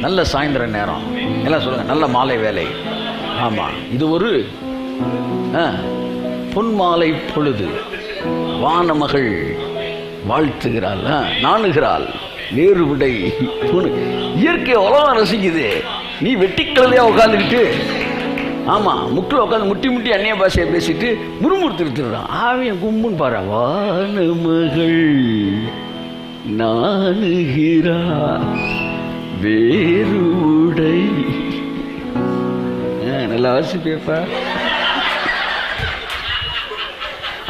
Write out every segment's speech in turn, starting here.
நல்ல சாயந்தர நேரம், எல்லாம் சொல்லுங்க, நல்ல மாலை வேலை. ஆமாம், இது ஒரு பொன்மாலை பொழுது. வானமகள் வாழ்த்துகிறாள், நாணுகிறாள், வேறு விடை. இயற்கை உலகம் ரசிக்குது, நீ வெட்டிக்கலையா உட்காந்துக்கிட்டு. ஆமாம், முக்கில் உட்காந்து முட்டி முட்டி அந்நிய பாஷையை பேசிட்டு முறுமுறுத்துருத்துறான். ஆவியன் கும்புன்னு பாரு. வானமகள் நாணுகிறா வேறு உடை. நல்லா வாசிப்பேப்பா.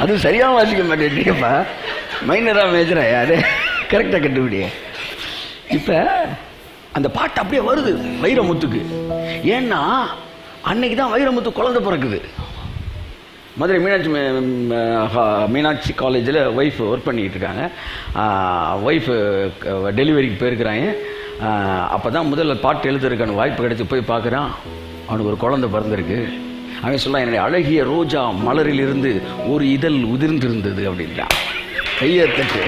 அது சரியாக வாசிக்க மாட்டேன்ப்பா. மைனரா மேஜரா யாரு கரெக்டாக கண்டுபிடிய. இப்போ அந்த பாட்டு அப்படியே வருது வைரமுத்துக்கு. ஏன்னா அன்னைக்கு தான் வைரமுத்து குழந்தை பிறக்குது. மதுரை மீனாட்சி காலேஜில் ஒய்ஃப் ஒர்க் பண்ணிக்கிட்டு இருக்காங்க. ஒய்ஃபு டெலிவரிக்கு போயிருக்கிறாங்க. அப்போ தான் முதல்ல பாட்டு எழுதுறதுக்கான வாய்ப்பு கிடைச்சி போய் பார்க்குறான். அவனுக்கு ஒரு குழந்தை பிறந்திருக்கு. அவன் சொல்ல, என்னுடைய அழகிய ரோஜா மலரிலிருந்து ஒரு இதழ் உதிர்ந்திருந்தது அப்படின்றான். கையத்தட்டு.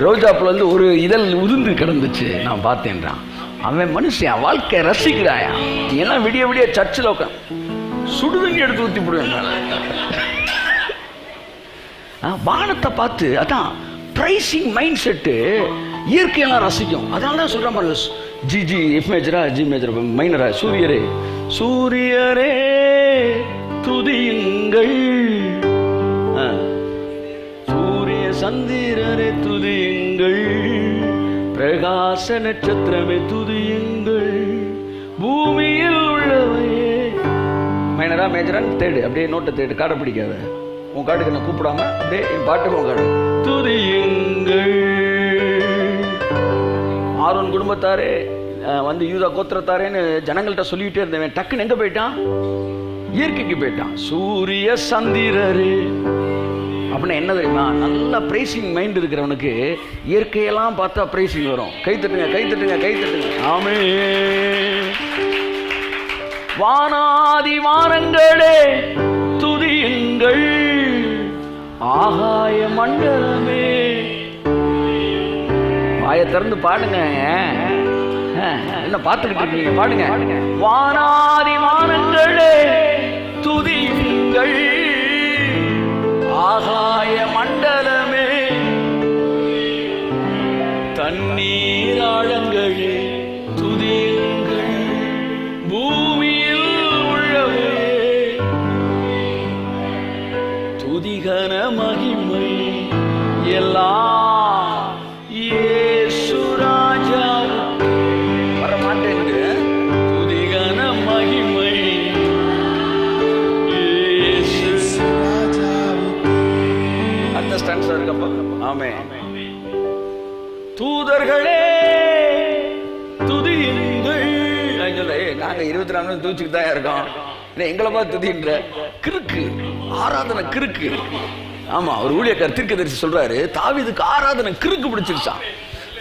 ரோஜாப்புல வந்து ஒரு இதழ் உதிர்ந்து கிடந்துச்சு, நான் பார்த்தேன்றான். அவன் மனுஷன் வாழ்க்கையை ரசிக்கிறாயா. எல்லாம் விடிய விடிய சர்ச்சில் உட்காந்து சுடுதண்ணி எடுத்து ஊற்றி போடுவேன். வானத்தை பார்த்து, அதான் பிரைசிங் மைண்ட் செட்டு. இயற்கையெல்லாம் ரசிக்கும். அதனால தான் சொல்கிறேன் பாருங்க, ஜி எஃப் மேஜரா, ஜி மேஜரா, மைனரா. சூரியரே சூரியரே துதியுங்கள், சூரிய சந்திரரே துதியுங்கள், பிரகாச நட்சத்திரமே துதியுங்கள், பூமியில் உள்ளவையே. மைனரா மேஜரான்னு தேடு, அப்படியே நோட்டை தேடு, காடை பிடிக்காத. உன் காட்டுக்கு நான் கூப்பிடாம அப்படியே என் பாட்டுக்கு உன் காடு. துதியுங்கள். ஆரோன் குடும்பத்தாரே வந்து யூதா கோத்திரத்தாரேன்னு ஜனங்கள்கிட்ட சொல்லிக்கிட்டே இருந்தவன் டக்குன்னு எங்க போயிட்டான்? இயற்கைக்கு போயிட்டான். சூரிய சந்திரரே அப்படின்னா என்ன தெரியுமா? நல்ல பிரைசிங் மைண்ட் இருக்கிறவனுக்கு இயற்கையெல்லாம் பார்த்தா பிரைசிங் வரும். கை தட்டுங்க, கை தட்டுங்க, கை தட்டுங்க. ஆமென். வானாதி வானங்களே துதியுங்கள், ஆகாய மண்டலமே. வாயை திறந்து பாடுங்க. என்ன பார்த்துக்கிட்டு இருக்கீங்க? பாடுங்க. வானாதி வானங்களே துதியுங்கள், ஆகாய மண்டலமே, தண்ணீர் ஆழங்களே துதியுங்கள், பூமியில் உள்ளவே துதிகன மகிமை எல்லாம் இயேசு ராஜாவுக்கு. வர மாட்டேங்குது. துதிகன மகிமை இயேசு ராஜாவுக்கு. அந்த ஸ்டான்ஸ் இருக்கப்பா. ஆமென். தூதர்களே துதியுங்கள். நாங்க 24 மணி தூச்சிட்டு தான் இருக்கோம், எங்களை பார்த்து துதின்ற கிறுக்கு ஆராதனை கிறுக்கு. ஆமா, ஒரு ஊழியக்காரர் தீர்க்கதரிசி சொல்றாரு, தாவீதுக்கு ஆராதனை கிறுக்கு பிடிச்சிருச்சான்.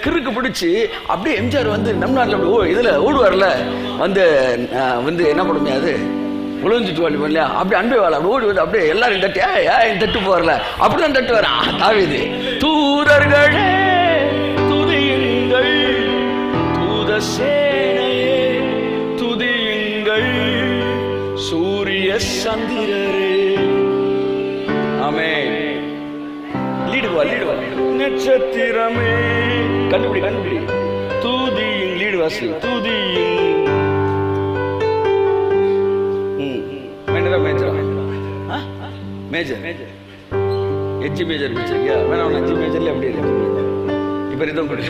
கிறுக்கு பிடிச்சி அப்படியே எம்ஜிஆர் வந்து நம் நாட்டில் அப்படி இதுல ஓடுவார்ல, வந்து வந்து என்ன பண்ணுமே, அது உழஞ்சிட்டு வாழி இல்லையா, அப்படி அன்பே வாழ அப்படி ஓடி வந்து அப்படியே எல்லாரும் தட்டி ஏன் தட்டு போறல அப்படிதான் தட்டு வரான் தாவீது. தூதர்களே துதியுங்கள், தூத சேனையே துதியுங்கள், சூரிய சந்திரரே. ஆமென். லீடுவா லீடுவா. நட்சத்திரமே கண்டுபிடி கண்டுபிடி. துதியுங் லீடு வாசி. துதியுங். மைனரா மேஜரா? மேஜர். எஜ்ஜி மேஜர் பிடிச்சிருக்கியா? வேணாம், அஞ்சு மேஜர்ல அப்படி இருக்கு. இப்ப ரிதம் கொடு,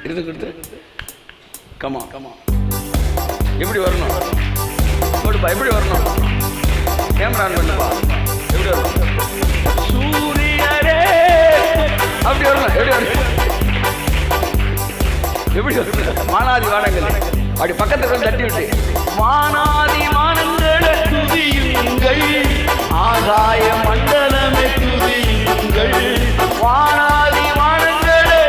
ரிதம் கொடுத்து. Comma comma. எப்படி வரணும்? போடுப்பா, எப்படி வரணும்? கேமரா ஆன் பண்ணுப்பா. எப்படி வரணும்? சூரியரே அப்படி வரணும். எப்படி வரணும்? எப்படி வரணும்? வானாதி வானங்கள் அப்படி பக்கத்துல தட்டி விட்டு, வானாதி வானங்களே துதியுங்கள், ஆகாய மண்டலமே துதியுங்கள், வானாதி வானங்களே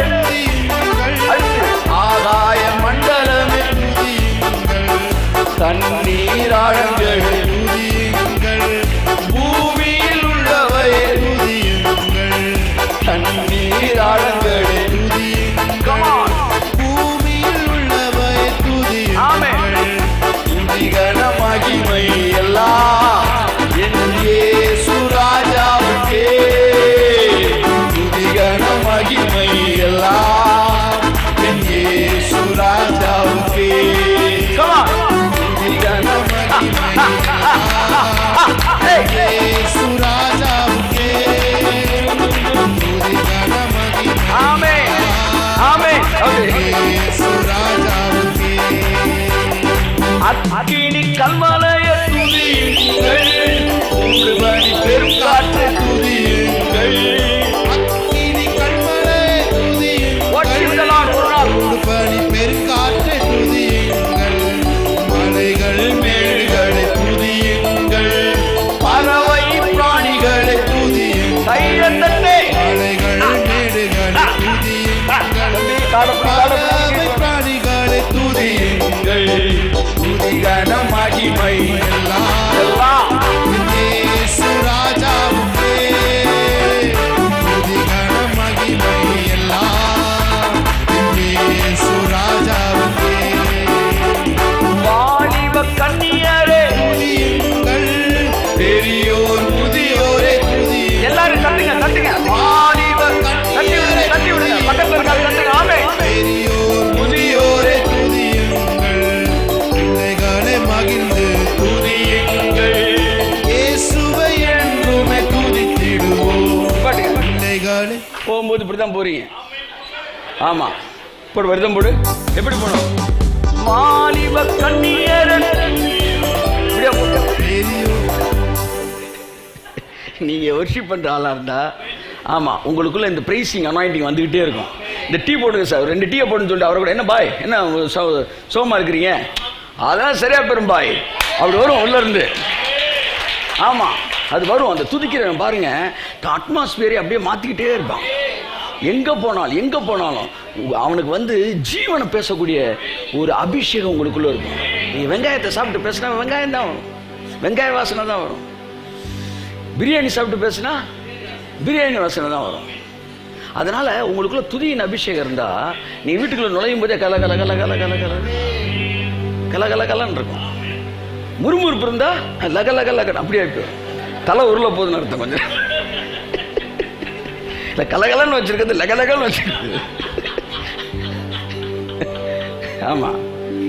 ஆகாய மண்டலமே துதியுங்கள், தண்ணீர் ஆழங்களே துதியுங்கள், பூமியில் உள்ளவையே துதியுங்கள், தண்ணீர் ஆழங்களே துதியுங்கள். அக்கினி கல்மலைய துதியுங்கள், மூன்று பனி பெரும் காற்றை துதியுங்கள். அக்கினி கல்மலைய துதியுங்கள், மூன்று பனி பெரும் காற்றை துதியுங்கள். மலைகள் மேடுகளை துதியுங்கள், பறவை பிராணிகளை துதியுங்கள். மலைகள் மேடுகளை துதியுங்கள், பறவை பிராணிகளை துதியுங்கள். துதிகன மகிமை எல்லாம் இயேசு ராஜாவுக்கே. துதிகன மகிமை எல்லாம் இயேசு ராஜாவுக்கே. வாலிப கன்னியரே துதியுங்கள், பெரியோர் முதியோரே துதியுங்கள். எல்லாரும் தட்டுங்க தட்டுங்க. வாலிப கன்னியரே தட்டி விடுங்க, பக்கத்துல இருக்காங்க தட்டுங்க. ஆமே. பெரியோர் முதியோரே துதியுங்கள், பிள்ளைகளை மகிழ்ந்து துதியுங்கள். இயேசுவை என்றுமே துதித்திடுவோம். பாட்டுங்க. பிள்ளைகளை போகும்போது இப்படிதான் போறீங்க. ஆமா, போடு வருதம் போடு. எப்படி போனோம்? வாலிப கன்னியரே. இப்படியா போட்டு. பெரியோர் நீங்க வர்ஷிப் பண்ற ஆளா இருந்தா, ஆமா, உங்களுக்குள்ள இந்த பிரைசிங் அனாயிண்டிங் வந்துகிட்டே இருக்கும். இந்த டீ போடுங்க சார், 2 டீயை போடுன்னு சொல்லிட்டு அவரை கூட, என்ன பாய், என்ன சோமா இருக்கிறீங்க, அதெல்லாம் சரியா பெறும் பாய், அப்படி வரும் உள்ள இருந்து. ஆமா, அது வரும். அந்த துதிக்கிறவன் பாருங்க, அட்மாஸ்பியரை அப்படியே மாத்திக்கிட்டே இருப்பான். எங்க போனாலும் அவனுக்கு வந்து ஜீவனை பேசக்கூடிய ஒரு அபிஷேகம் உங்களுக்குள்ள இருக்கும். நீங்க வெங்காயத்தை சாப்பிட்டு பேசினா வெங்காயம் தான் வரும், வெங்காய வாசனை தான் வரும். பிரியாணி சாப்பிட்டு பேசினா பிரியாணி வாசனை தான் வரும். அதனால உங்களுக்குள்ள துதியின் அபிஷேகம் இருந்தா நீ வீட்டுக்குள்ள நுழையும் போதே கல கல கல கல கல கல கல கல கலன்னு இருக்கும். முறுமுறுப்பு இருந்தா லக லக லக அப்படியே இருக்கும். தலை உருள போகுதுன்னு அர்த்தம். கொஞ்சம் இல்ல கலகலன்னு வச்சிருக்கிறது லகலகன்னு வச்சிருக்கு. ஆமா,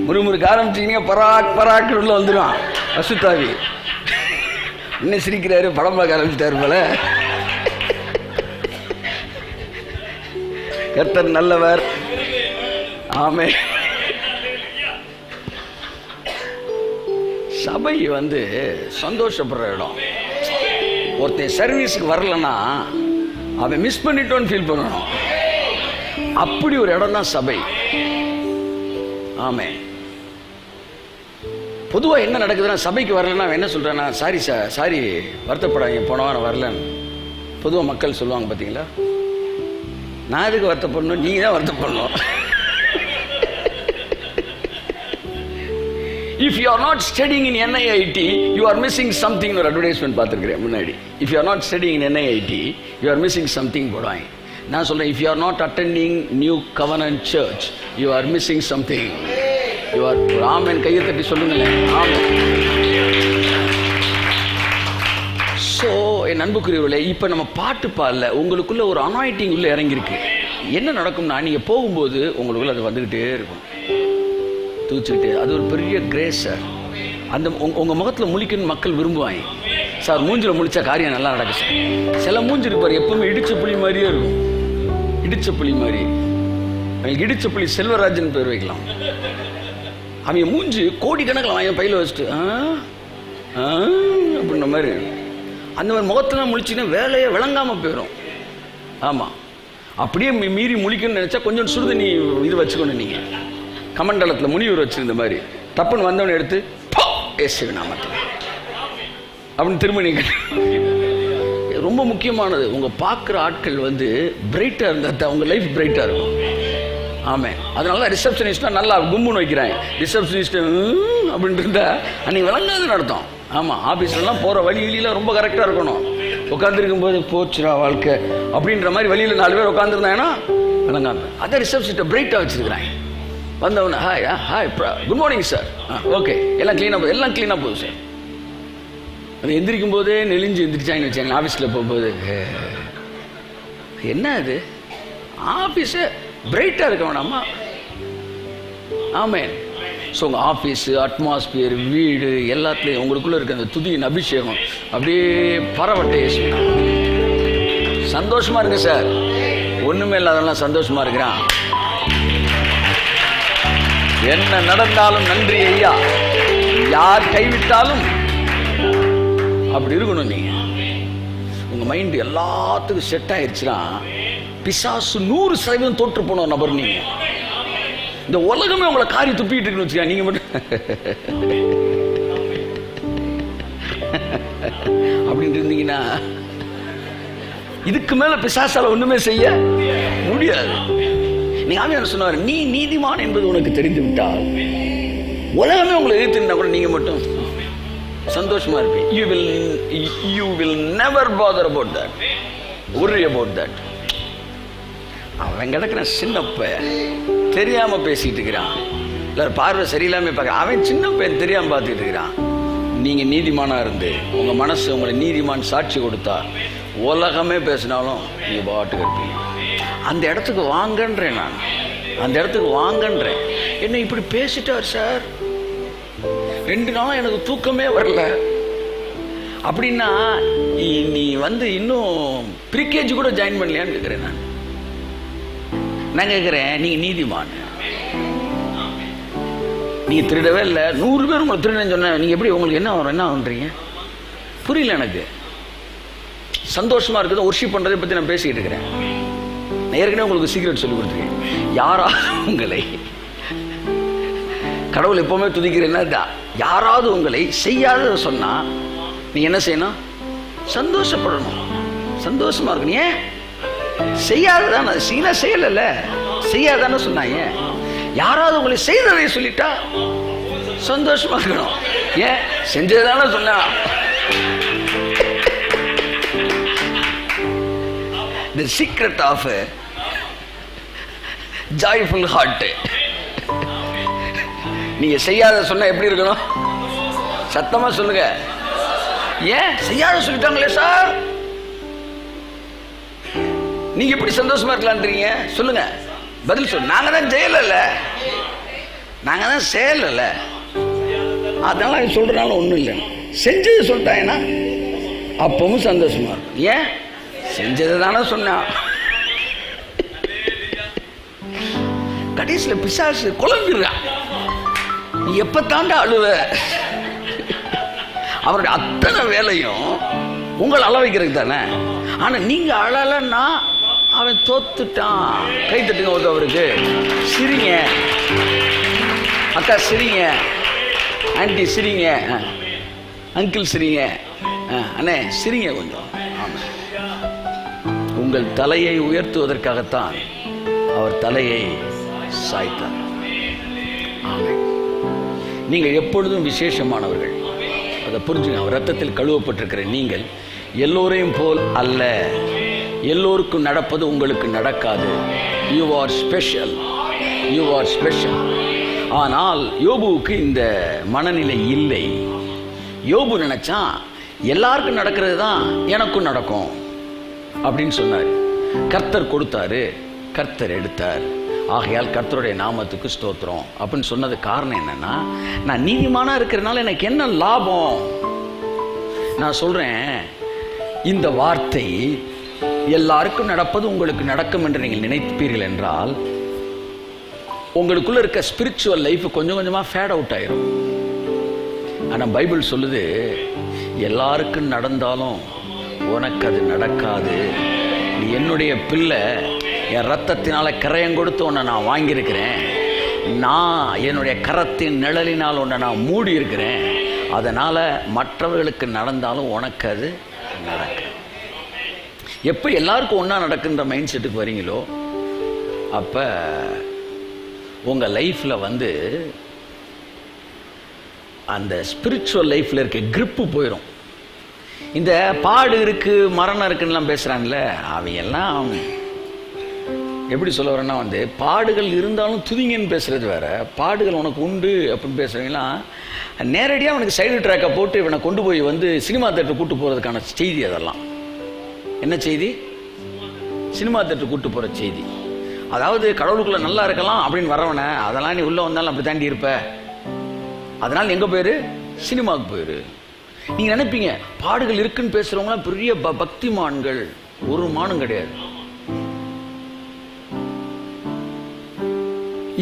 முறுமுறுக்க ஆரம்பிச்சீங்க பராக் பராக் உள்ள வந்துடும். அசுத்தாவி இன்னும் சிரிக்கிறாரு, படம் பார்க்க ஆரம்பிச்சிட்டாரு போல. கர்த்தர் நல்லவர். ஆமே. சபை வந்து சந்தோஷப்படுற இடம். ஒருத்தன் சர்வீஸுக்கு வரலன்னா அவன் மிஸ் பண்ணிட்டோன்னு ஃபீல் பண்ணணும். அப்படி ஒரு இடம் தான் சபை. ஆமே. பொதுவாக என்ன நடக்குதுன்னா, சபைக்கு வரலன்னா அவன் என்ன சொல்றான்னா, சாரி சார், சாரி, வருத்தப்படாதீங்க, போன வாரம் வரலன்னு பொதுவாக மக்கள் சொல்லுவாங்க. பார்த்தீங்களா? நான் எதுக்கு வருத்தப்படணும், நீங்க தான் வருத்தப்படணும். If you are not studying in NIIT, you are missing something. ஒரு அட்வர்டைஸ்மெண்ட் பார்த்துருக்கிறேன் முன்னாடி. If you are not studying in NIIT, you are missing something போடுவாங்க. நான் சொல்றேன், if you are not attending New Covenant Church, you are missing something. You are. ஆமென். கையை தட்டி சொல்லுங்களேன். ஆமென். So என் அன்புக்குரியவர்களே, இப்போ நம்ம பாட்டு பாடல, உங்களுக்குள்ள ஒரு அனாயிட்டிங் உள்ள இறங்கியிருக்கு. என்ன நடக்கும்னா, நீங்க போகும்போது உங்களுக்குள்ள அது வந்துகிட்டே இருக்கும், தூச்சுக்கிட்டே. அது ஒரு பெரிய கிரேஸ் சார். அந்த உங்க முகத்தில் முழிக்கணும்னு மக்கள் விரும்புவாங்க சார். மூஞ்சில் முழிச்சா காரியம் நல்லா நடக்கும் சார். சில மூஞ்சி இருப்பார், எப்பவுமே இடிச்ச புலி மாதிரியே இருக்கும். இடிச்ச புலி மாதிரி. அவங்களுக்கு இடிச்ச புலி செல்வராஜன் பேர் வைக்கலாம். அவங்க மூஞ்சி கோடிக்கணக்கில் வாங்க பையில வச்சுட்டு அப்படின்ற மாதிரி. அந்த மாதிரி முகத்தெல்லாம் முழிச்சிங்கன்னா வேலையை விளங்காம போயிடும். ஆமா, அப்படியே மீறி முழிக்கணும்னு நினைச்சா கொஞ்சம் சுடுதண்ணி இது வச்சுக்கணும். நீங்க கமண்டலத்தில் முனிவர் வச்சிருந்த மாதிரி தப்புன்னு வந்தவனை எடுத்து நாமத்தில் அப்படின்னு திரும்ப நீங்க. ரொம்ப முக்கியமானது, உங்க பார்க்குற ஆட்கள் வந்து பிரைட்டா இருந்தா உங்க லைஃப் பிரைட்டா இருக்கும். ஆமே. அதனால ரிசப்ஷனிஸ்டா நல்லா கும்முன்னு வைக்கிறாங்க. ரிசப்ஷனிஸ்ட் அப்படின்ட்டு இருந்தா அன்னைக்கு விளங்காதுன்னு அர்த்தம். ஆமா, ஆபீஸ்லாம் போற வழியிலாம் ரொம்ப கரெக்டா இருக்கணும். உட்காந்துருக்கும் போது போச்சுரா வாழ்க்கை அப்படின்ற மாதிரி வழியில 4 பேர் உட்காந்துருந்தாங்கன்னா விளங்காம. அதை ரிசப்ஷனிஸ்ட பிரைட்டா வச்சிருக்கிறாங்க. வந்தவன hi hi good morning sir, okay, எல்லாம் க்ளீனாக போகுது சார். அது எந்திரிக்கும் போதே நெளிஞ்சு எந்திரிச்சாங்கன்னு வச்சாங்க. ஆஃபீஸில் போகும்போது என்ன அது ஆஃபீஸு பிரைட்டாக இருக்க வேணாமா? ஆமேன். ஸோ உங்கள் ஆஃபீஸு, அட்மாஸ்பியர், வீடு எல்லாத்துலேயும் உங்களுக்குள்ளே இருக்க அந்த துதியின் அபிஷேகம் அப்படியே பரவட்டே சந்தோஷமாக இருக்கு சார். ஒன்றுமே இல்லாதவெல்லாம் சந்தோஷமாக இருக்கிறான். என்ன நடந்தாலும் நன்றி ஐயா. யார் கைவிட்டாலும் அப்படி இருக்கணும். நீங்க உங்க மைண்ட் எல்லாத்துக்கும் செட் ஆயிடுச்சுன்னா பிசாசு 100% தோற்று போன நபர் நீங்க. இந்த உலகமே உங்களை காரி துப்பிட்டு இருக்குன்னு வச்சுக்க, நீங்க மட்டும் அப்படின்னு இருந்தீங்கன்னா இதுக்கு மேல பிசாசால ஒண்ணுமே செய்ய முடியாது. நீங்க ஆவியானவர் சொன்னார், நீ நீதிமான் என்பது உனக்கு தெரிந்து விட்டால் உலகமே உங்களை எதிர்த்துனா கூட நீங்க மட்டும் சந்தோஷமா இருப்பீங்க. you will never bother about that, worry about that. அவன் கிடக்குற சின்னப்ப தெரியாம பேசிட்டு இருக்கிறான், இல்ல பார்வை சரியில்லாம பார்க்க, அவன் சின்ன பையன் தெரியாம பார்த்துட்டு இருக்கிறான். நீங்க நீதிமானா இருந்து உங்க மனசு உங்களை நீதிமான் சாட்சி கொடுத்தா உலகமே பேசினாலும் நீங்க பாட்டுக்கு இருப்பீங்க. அந்த இடத்துக்கு வாங்கன்றேன் நான், அந்த இடத்துக்கு வாங்கன்றேன். என்ன இப்படி பேசிட்டார் சார், 2 நாள் எனக்கு தூக்கமே வரல அப்படின்னா நீ இன்னும் ப்ரீகேஜி கூட ஜாயின் பண்ணலையான்னு கேட்கிறேன். நான் கேட்கிறேன், நீங்க நீதிமான், நீங்க திருடவே இல்லை, 100 பேர் உங்களை திருடன்னு சொன்ன நீங்க எப்படி உங்களுக்கு என்ன வரும், என்ன பண்றீங்க புரியல எனக்கு. சந்தோஷமா இருக்குது ஒர்ஷிப் பண்றதை பத்தி நான் பேசிக்கிட்டு இருக்கிறேன். நான் ஏற்கனவே உங்களுக்கு சீக்ரெட் சொல்லி கொடுத்துருக்கேன். யாராவது உங்களை, கடவுள் எப்பவுமே துதிக்கிறேன்னா, யாராவது உங்களை செய்யாத சொன்னா நீங்க என்ன செய்யணும், சந்தோஷப்படணும், சந்தோஷமா இருக்கணும். ஏன் செய்யாததான, சீனா செய்யல, செய்யாதான சொன்னாங்க. யாராவது உங்களை செய்ததை சொல்லிட்டா சந்தோஷமா இருக்கணும். ஏன் செஞ்சதான சொன்னா. The secret of a joyful heart. நீங்க செய்யாத சொன்னா எப்படி இருக்கணும், சத்தமா சொல்லுங்க. ஏன் செய்யாத சொல்லிட்டாங்களே சார், நீங்க எப்படி சந்தோஷமா இருக்கலான்றீங்க சொல்லுங்க, பதில் சொல்லு. நாங்க தான் செய்யல, நாங்க தான் செய்யல, அதனால சொல்றதுனால ஒண்ணும் இல்லை. செஞ்சது சொல்லிட்டாங்கன்னா அப்பவும் சந்தோஷமா இருக்கும். ஏன் செஞ்சது தானே சொன்னா. கடைசியில் பிசாசு குழம்பிடுறான், நீ எப்ப தாண்டா அழுவ. அவருடைய அத்தனை வேலையும் உங்களை அள வைக்கிறதுக்கு தானே. ஆனா நீங்க அழலன்னா அவன் தோத்துட்டான். கை தட்டுங்க ஒருத்தவருக்கு, சிரிங்க அக்கா, சிரிங்க ஆண்டி, சிரிங்க அங்கிள், சிரிங்க அண்ணே, சிரிங்க கொஞ்சம். ஆமா, உங்கள் தலையை உயர்த்துவதற்காகத்தான் அவர் தலையை சாய்த்தார். ஆமென். நீங்கள் எப்பொழுதும் விசேஷமானவர்கள், அதை புரிஞ்சுங்க. அவர் ரத்தத்தில் கழுவப்பட்டிருக்கிற நீங்கள் எல்லோரையும் போல் அல்ல. எல்லோருக்கும் நடப்பது உங்களுக்கு நடக்காது. You are special, you are special. ஆனால் யோபுவுக்கு இந்த மனநிலை இல்லை. யோபு நினைச்சான் எல்லாருக்கும் நடக்கிறது தான் எனக்கும் நடக்கும் அப்படின்னு சொன்னார். கர்த்தர் கொடுத்தாரு, கர்த்தர் எடுத்தார், ஆகையால் கர்த்தருடைய நாமத்துக்கு ஸ்தோத்திரம் அப்படின்னு சொன்னது காரணம் என்னன்னா, நான் நீதிமானா இருக்கிறதுனால எனக்கு என்ன லாபம். நான் சொல்றேன், இந்த வார்த்தை எல்லாருக்கும் நடப்பது உங்களுக்கு நடக்கும் என்று நீங்கள் நினைப்பீர்கள் என்றால் உங்களுக்குள்ள இருக்க ஸ்பிரிச்சுவல் லைஃப் கொஞ்சம் கொஞ்சமா ஃபேட் அவுட் ஆயிரும். ஆனா பைபிள் சொல்லுது, எல்லாருக்கும் நடந்தாலும் உனக்கு அது நடக்காது. நீ என்னுடைய பிள்ளை, என் ரத்தத்தினால கரையம் கொடுத்து உன்னை நான் வாங்கியிருக்கிறேன். நான் என்னுடைய கரத்தின் நிழலினால் உன்னை நான் மூடி இருக்கிறேன். அதனால மற்றவர்களுக்கு நடந்தாலும் உனக்கு அது நடக்கும். எப்போ எல்லாருக்கும் ஒன்றா நடக்குன்ற மைண்ட் செட்டுக்கு வரீங்களோ அப்போ உங்கள் லைஃப்பில் அந்த ஸ்பிரிச்சுவல் லைஃப்பில் இருக்க கிரிப்பு போயிடும். இந்த பாடு இருக்கு, மரணம் இருக்குன்னுலாம் பேசுகிறான்ல, அவையெல்லாம் எப்படி சொல்ல வரேன்னா, பாடுகள் இருந்தாலும் துதிங்கன்னு பேசுறது வேற, பாடுகள் உனக்கு உண்டு அப்படின்னு பேசுறீங்களாம் நேரடியாக அவனுக்கு சைடு ட்ராக்கை போட்டு இவனை கொண்டு போய் சினிமா தேட்டர் கூட்டு போகிறதுக்கான செய்தி. அதெல்லாம் என்ன செய்தி? சினிமா தேட்டர் கூட்டு போகிற செய்தி. அதாவது கடவுளுக்குள்ள நல்லா இருக்கலாம் அப்படின்னு வரவனை, அதெல்லாம் நீ உள்ள வந்தாலும் அப்படி தாண்டி இருப்ப, அதனால எங்க போயிரு, சினிமாவுக்கு போயிரு. நீங்க நினைப்பீங்க பாடுகள் இருக்குன்னு பேசுறவங்களாம் பெரிய பக்திமான்கள். ஒரு மானும் கிடையாது.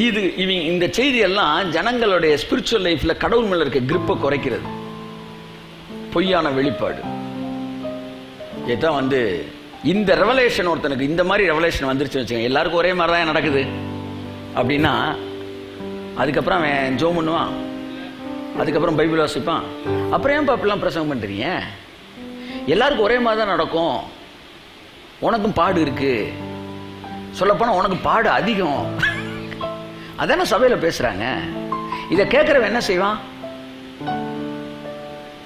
இவங்க இந்த செய்தி எல்லாம் ஜனங்களுடைய ஸ்பிரிச்சுவல் லைஃப்ல கடவுள் மேல இருக்க கிரிப்பை குறைக்கிறது. பொய்யான வெளிப்பாடு. இதான் இந்த ரெவலேஷன் ஒருத்தனுக்கு இந்த மாதிரி ரெவலேஷன் வந்துருச்சு வச்சுக்கோங்க, எல்லாருக்கும் ஒரே மாதிரி தான் நடக்குது அப்படின்னா அதுக்கப்புறம் அவன் ஜோம் பண்ணுவான், அதுக்கப்புறம் பைபிள் வாசிப்பான். அப்புறம் ஏன் அப்படிலாம் பிரசங்கம் பண்றீங்க? எல்லாருக்கும் ஒரே மாதிரி தான் நடக்கும், உனக்கும் பாடு இருக்கு, சொல்லப்போனா உனக்கு பாடு அதிகம். அதான சபையில பேசுறாங்க. இதை கேட்கறவன் என்ன செய்வான்?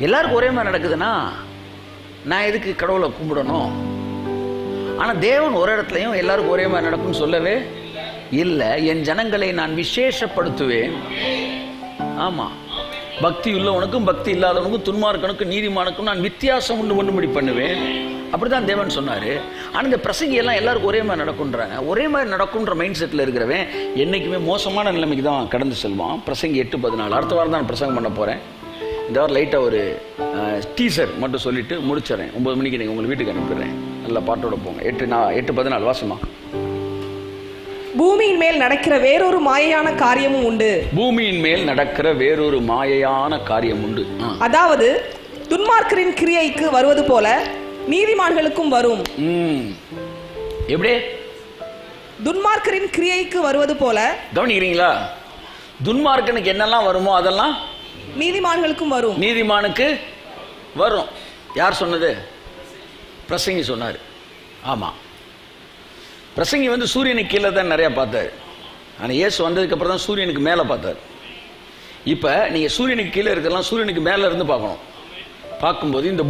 எல்லாருக்கும் ஒரே மாதிரி நடக்குதுன்னா நான் எதுக்கு கடவுளை கும்பிடணும்? ஆனா தேவன் ஒரு இடத்துலயும் எல்லாருக்கும் ஒரே மாதிரி நடக்கும்னு சொல்லவே இல்லை. என் ஜனங்களை நான் விசேஷப்படுத்துவேன். ஆமா, பக்தி உள்ளவனுக்கும் பக்தி இல்லாதவனுக்கும் துன்மார்க்கனுக்கும் நீதிமானுக்கும் நான் வித்தியாசம் ஒண்ணுபடி பண்ணுவேன். அப்படிதான் தேவன் சொன்னாரு. ஆனா இந்த பிரசங்கி எல்லாம் எல்லாருக்கும் ஒரே மாதிரி நடக்கும்ன்றாங்க. ஒரே மாதிரி நடக்கும்ன்ற மைண்ட் செட்ல இருக்கிறவன் என்னைக்குமே மோசமான நிலைமைக்கு தான் கடந்து செல்வான். பிரசங்கி 8:14. அடுத்த வாரம் தான் நான் பிரசங்கம் பண்ண போறேன். இந்த வாரம் லைட்டா ஒரு டீசர் மட்டும் சொல்லிட்டு முடிச்சிடறேன். 9 மணிக்கு நீங்க உங்க வீட்டுக்கு அனுப்பிடுறேன். நல்ல பாட்டோட போங்க. 8:14 வாசமா. பூமியின் மேல் நடக்கிற வேறொரு மாயையான காரியமும் உண்டு. பூமியின் மேல் நடக்கிற வேறொரு மாயையான காரியம் உண்டு. அதாவது துன்மார்க்கரின் கிரியைக்கு வருவது போல நீதிமான்களுக்கும் வரும். எப்படி? துன்மார்க்கரின் கிரியைக்கு வருவது போல. கவனிக்கிறீங்களா? துன்மார்க்கனுக்கு என்னெல்லாம் வருமோ அதெல்லாம் நீதிமான்களுக்கும் வரும். நீதிமானுக்கு வரும். யார் சொன்னது? பிரசங்கி சொன்னார். ஆமா, பிரசங்கி சூரியனுக்கு கீழே தான் நிறைய பார்த்தாரு. ஆனால் இயேசு வந்ததுக்கு அப்புறம் தான் சூரியனுக்கு மேலே பார்த்தார். இப்போ நீங்கள் சூரியனுக்கு கீழே இருக்கலாம், சூரியனுக்கு மேலே இருந்து பார்க்கணும். பார்க்கும்போது இந்த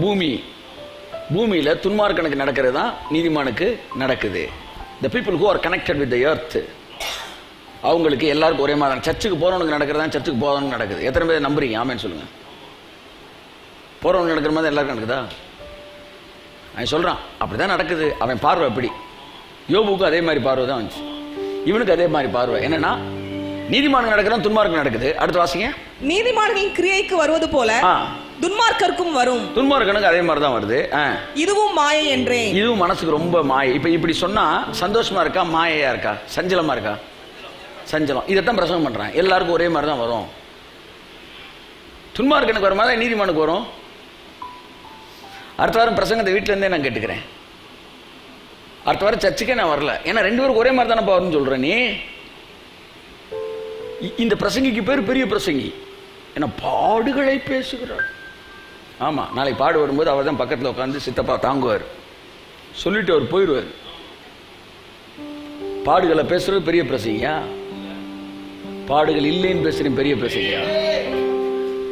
பூமியில் துன்மார்க்கனுக்கு நடக்கிறது தான் நீதிமானுக்கு நடக்குது. The people who are connected with the earth, அவங்களுக்கு எல்லாருக்கும் ஒரே மாதிரி. சர்ச்சுக்கு போகிறவனுக்கு நடக்கிறது தான் சர்ச்சுக்கு போகிறவனுக்கு நடக்குது. எத்தனை பேர் நம்புறீங்க? ஆமேன்னு சொல்லுங்க. போகிறவனுக்கு நடக்கிற மாதிரி எல்லாருக்கும் நடக்குதா? அவன் சொல்கிறான் அப்படிதான் நடக்குது. அவன் பார்வை அப்படி. யோபுக்கும் அதே மாதிரி பார்வை தான் வந்துச்சு. இவனுக்கு அதே மாதிரி பார்வை. என்னன்னா நீதிமானுக்கு நடக்கிறது துன்மார்க்கு நடக்குது. அடுத்த வாசிங்க. நீதிமான்களின் கிரியைக்கு வருவது போல துன்மார்க்கருக்கும் வரும். துன்மார்க்கனுக்கு அதே மாதிரி தான் வருது. இதுவும் மாயை என்றேன். இதுவும் மனசுக்கு ரொம்ப மாயை. இப்ப இப்படி சொன்னா சந்தோஷமா இருக்கா, மாயையா இருக்கா, சஞ்சலமா இருக்கா? சஞ்சலம். இதைத்தான் பிரசங்கம் பண்றான். எல்லாருக்கும் ஒரே மாதிரி தான் வரும். துன்மார்க்கனுக்கு வர மாதிரி நீதிமானுக்கு வரும். அடுத்த வாரம் பிரசங்கத்தை வீட்டுல இருந்தே நான் கேட்டுக்கிறேன். அடுத்த வாரம் சர்ச்சுக்கே நான் வரல. ஏன்னா 2 பேருக்கு ஒரே மாதிரி தானே வரும்னு சொல்றேன். நீ இந்த பிரசங்கிக்கு பேர் பெரிய பிரசங்கி. ஏன்னா பாடுகளை பேசுகிறார். ஆமா, நாளைக்கு பாடு வரும்போது அவர் தான் பக்கத்தில் உட்காந்து சித்தப்பா தாங்குவார், சொல்லிட்டு அவர் போயிடுவார். பாடுகளை பேசுறது பெரிய பிரசங்கியா? பாடுகள் இல்லைன்னு பேசுறேன் பெரிய பிரசங்கியா?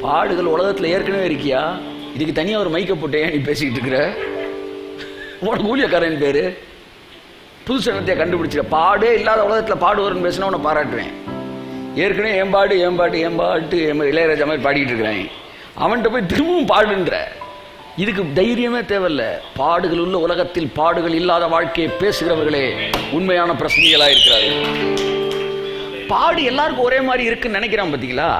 பாடுகள் உலகத்தில் ஏற்கனவே இருக்கியா? இதுக்கு தனியாக ஒரு மைக்க போட்டு ஏன் நீ பேசிக்கிட்டு இருக்கிற? உனக்கு ஊழியக்காரன் பேரு புதுசு என்னத்தையா கண்டுபிடிச்சிட? பாடே இல்லாத உலகத்தில் பாடு வரும்னு பேசினா உன்னை பாராட்டுவேன். ஏற்கனவே ஏம்பாட்டு இளையராஜா மாதிரி பாடிக்கிட்டு இருக்கிறான். அவன்கிட்ட போய் திரும்பவும் பாடுன்ற இதுக்கு தைரியமே தேவையில்லை. பாடுகள் உள்ள உலகத்தில் பாடுகள் இல்லாத வாழ்க்கையை பேசுகிறவர்களே உண்மையான பிரசங்கிகளா இருக்கிறார்கள். பாடு எல்லாருக்கும் ஒரே மாதிரி இருக்குன்னு நினைக்கிறான். பார்த்தீங்களா?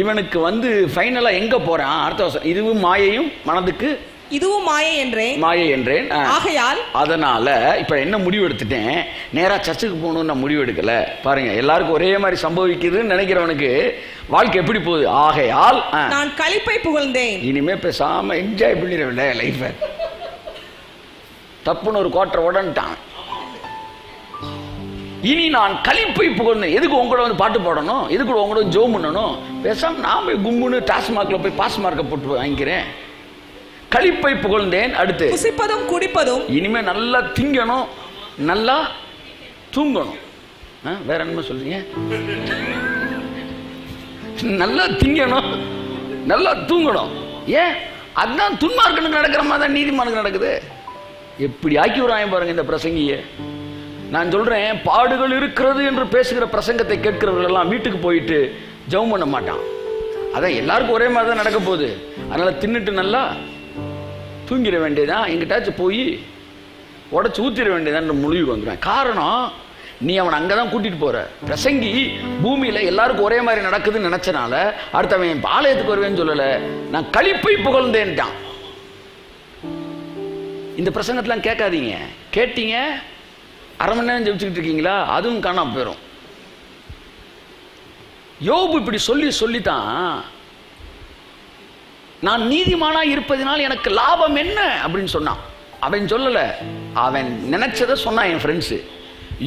இவனுக்கு ஃபைனலா எங்க போறான்? அடுத்த வருஷம் இதுவும் மாயையும் மனதுக்கு இதுவும் மாயை என்றேன். ஆகையால் அதனால இப்ப என்ன முடிவு எடுத்துட்டேன்? நேரா சர்ச்சுக்கு போகணும்னு நான் முடிவு எடுக்கல. பாருங்க, எல்லாருக்கும் ஒரே மாதிரி சம்பவிக்குதுன்னு நினைக்கிறவனுக்கு வாழ்க்கை எப்படி போகுது? ஆகையால் நான் களிப்பை புகழ்ந்தேன். இனிமே பேசாம என்ஜாய் பண்ணிடவில்லை லைஃப. தப்புன்னு ஒரு கோட்டரை உடன்ட்டான். இனி நான் களிப்பை புகழ்ந்தேன். எதுக்கு உங்களோட பாட்டு பாடணும்? எதுக்கு உங்களோட ஜோம் பண்ணணும்? பேசாம நான் போய் கும்புன்னு டாஸ்மார்க்ல போய் பாஸ் மார்க்கை போட்டு வாங்கிக்கிறேன். களிப்பை புகழ்ந்தேன். அடுத்து புசிப்பதும் குடிப்பதும். இனிமே நல்லா திங்கணும், நல்லா தூங்கணும். வேற என்ன சொல்றீங்க? நல்லா திங்கணும், நல்லா தூங்கணும். ஏன்? அதுதான் துன்மார்க்கனுக்கு நடக்கிற மாதிரி தான் நீதிமானுக்கு நடக்குது. எப்படி ஆக்கி விடுறாங்க பாருங்க இந்த பிரசங்கிய. நான் சொல்றேன், பாடுகள் இருக்கிறது என்று பேசுகிற பிரசங்கத்தை கேட்கிறவர்கள் எல்லாம் வீட்டுக்கு போயிட்டு ஜெபம் பண்ண மாட்டான். அதான் எல்லாருக்கும் ஒரே மாதிரி தான் நடக்க போகுது. அதனால தின்னுட்டு நல்லா தூங்கிட வேண்டியதான். எங்கிட்டாச்சும் போய் உடச்சு ஊத்திட வேண்டியதான் முடிவுக்கு வந்துடுவேன். காரணம், நீ அவன் அங்கதான் கூட்டிட்டு போற. பிரசங்கி பூமியில எல்லாருக்கும் ஒரே மாதிரி நடக்குதுன்னு நினைச்சனால அடுத்தவன் பாளையத்துக்கு வருவேன்னு சொல்லல, நான் களிப்பை புகழ்ந்தேன்ட்டான். இந்த பிரசங்கத்தெல்லாம் கேட்காதீங்க. கேட்டீங்க, 1/2 மணி நேரம் ஜெபிச்சுக்கிட்டு இருக்கீங்களா? அதுவும் காணாம போயிடும். யோபு இப்படி சொல்லித்தான் நான் நீதிமானா இருப்பதினால் எனக்கு லாபம் என்ன அப்படின்னு சொன்னான். அவன் சொல்லல, அவன் நினைச்சதை சொன்னான். என் ஃப்ரெண்ட்ஸு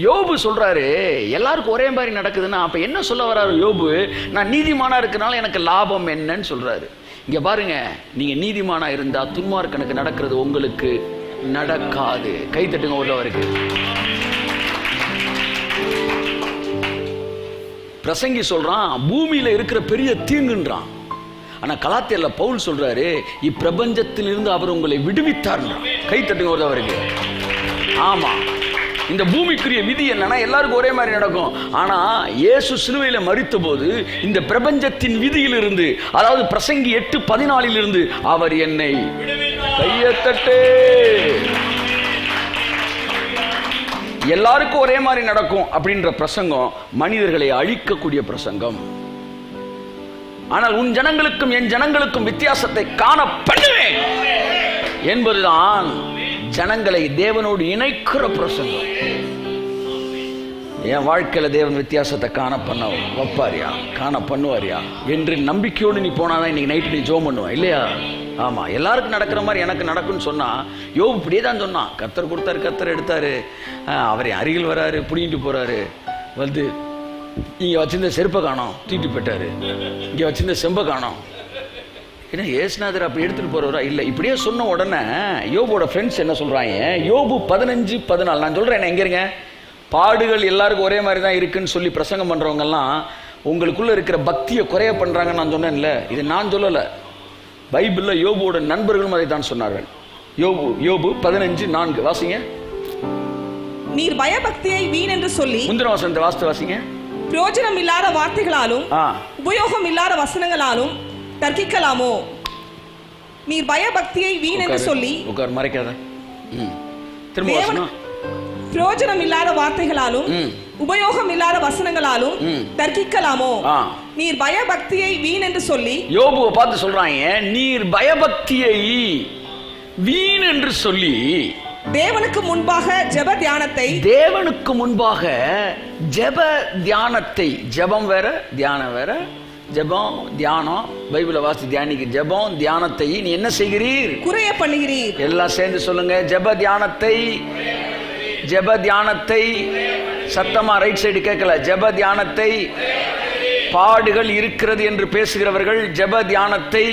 யோபு சொல்றாரு, எல்லாருக்கும் ஒரே மாதிரி நடக்குதுன்னா அப்ப என்ன சொல்ல வர்றாரு யோபு? நான் நீதிமானா இருக்கனால எனக்கு லாபம் என்னன்னு சொல்றாரு. இங்க பாருங்க, நீங்க நீதிமானா இருந்தா துன்மார்க்கனுக்கு நடக்கிறது உங்களுக்கு நடக்காது. கை தட்டுங்க உள்ளவருக்கு. பிரசங்கி சொல்றான் பூமியில இருக்கிற பெரிய தீங்குன்றான். ஆனா கலாத்தியர்ல பவுல் சொல்றாரு, இப்பிரபஞ்சத்திலிருந்து அவர் உங்களை விடுவித்தார். கை தட்டுங்க ஒருத்தவருக்கு. ஆமா, இந்த பூமிக்குரிய விதி என்னன்னா எல்லாருக்கும் ஒரே மாதிரி நடக்கும். ஆனா இயேசு சிலுவையில மரித்த போது இந்த பிரபஞ்சத்தின் விதியிலிருந்து, அதாவது பிரசங்கி 8:14 அவர் என்னை கையத்தட்டு. எல்லாருக்கும் ஒரே மாதிரி நடக்கும் அப்படின்ற பிரசங்கம் மனிதர்களை அழிக்கக்கூடிய பிரசங்கம். ஆனால் உன் ஜனங்களுக்கும் என் ஜனங்களுக்கும் வித்தியாசத்தை காண பண்ணுவேன் என்பதுதான் ஜனங்களை தேவனோடு இணைக்கிற பிரசங்கம். என் வாழ்க்கையில தேவன் வித்தியாசத்தை காண பண்ண வைப்பாரியா, காண பண்ணுவாரியா என்று நம்பிக்கையோடு நீ போனாதான் இன்னைக்கு நைட்டு நீ ஜோம் பண்ணுவ இல்லையா? ஆமா, எல்லாருக்கும் நடக்கிற மாதிரி எனக்கு நடக்கும்னு சொன்னா யோபு இப்படியே தான் சொன்னான். கர்த்தர் கொடுத்தாரு, கர்த்தர் எடுத்தாரு, அவரை அருகில் வராரு, புடிங்கிட்டு போறாரு, வந்து இங்க வச்சிருந்த செருப்பை காணோம் தூக்கிட்டு போயிட்டாரு, இங்க வச்சிருந்த செம்பை காணோம். ஏன்னா ஏசுநாதர் அப்படி எடுத்துட்டு போறவரா இல்லை. இப்படியே சொன்ன உடனே யோபோட ஃப்ரெண்ட்ஸ் என்ன சொல்றாங்க, யோபு 15:14 நான் சொல்றேன். எங்க இருங்க, பாடுகள் எல்லாருக்கும் ஒரே மாதிரி தான் இருக்குன்னு சொல்லி பிரசங்கம் பண்றவங்க எல்லாம் உங்களுக்குள்ள இருக்கிற பக்தியை குறைய பண்றாங்கன்னு நான் சொன்னேன்ல. இது நான் சொல்லல, பைபிள்ல யோபுவோட நண்பர்களும் அதை தான் சொன்னார்கள். யோபு 15:4 வாசிங்க. நீர் பயபக்தியை வீண் என்று சொல்லி, முந்தின வசனத்தை வாசிங்க. பிரயோஜனம் இல்லாத வார்த்தைகளாலும் உபயோகம் இல்லாத வசனங்களாலும் தர்க்கிக்கலாமோ? நீர் பயபக்தியை வீண் என்று சொல்லி, உட்கார் மறைக்காத, திரும்ப பிரயோஜனம் இல்லாத வார்த்தைகளாலும் உபயோகம் இல்லாத வசனங்களாலும் தர்க்கிக்கலாமோ? நீர் பயபக்தியை வீண் என்று சொல்லி, யோபுவை பார்த்து சொல்றாங்க, நீர் பயபக்தியை வீண் என்று சொல்லி தேவனுக்கு முன்பாக ஜெப தியானத்தை, தேவனுக்கு முன்பாக ஜெப தியானத்தை, ஜெபம் வேற தியானம் வேற, ஜெபம் தியானம் பைபிளை வாசி தியானிக்கு, ஜெபம் தியானத்தை நீ என்ன செய்கிறீர்? குறைய பண்ணுகிறீர். எல்லாம் சேர்ந்து சொல்லுங்க, ஜெப தியானத்தை, ஜெப தியானத்தை. சத்தமா ரைட் சைடு கேட்கல. ஜெப தியானத்தை. பாடுகள் இருக்கிறது என்று பேசுகிறவர்கள் ஜெப தியானத்தை,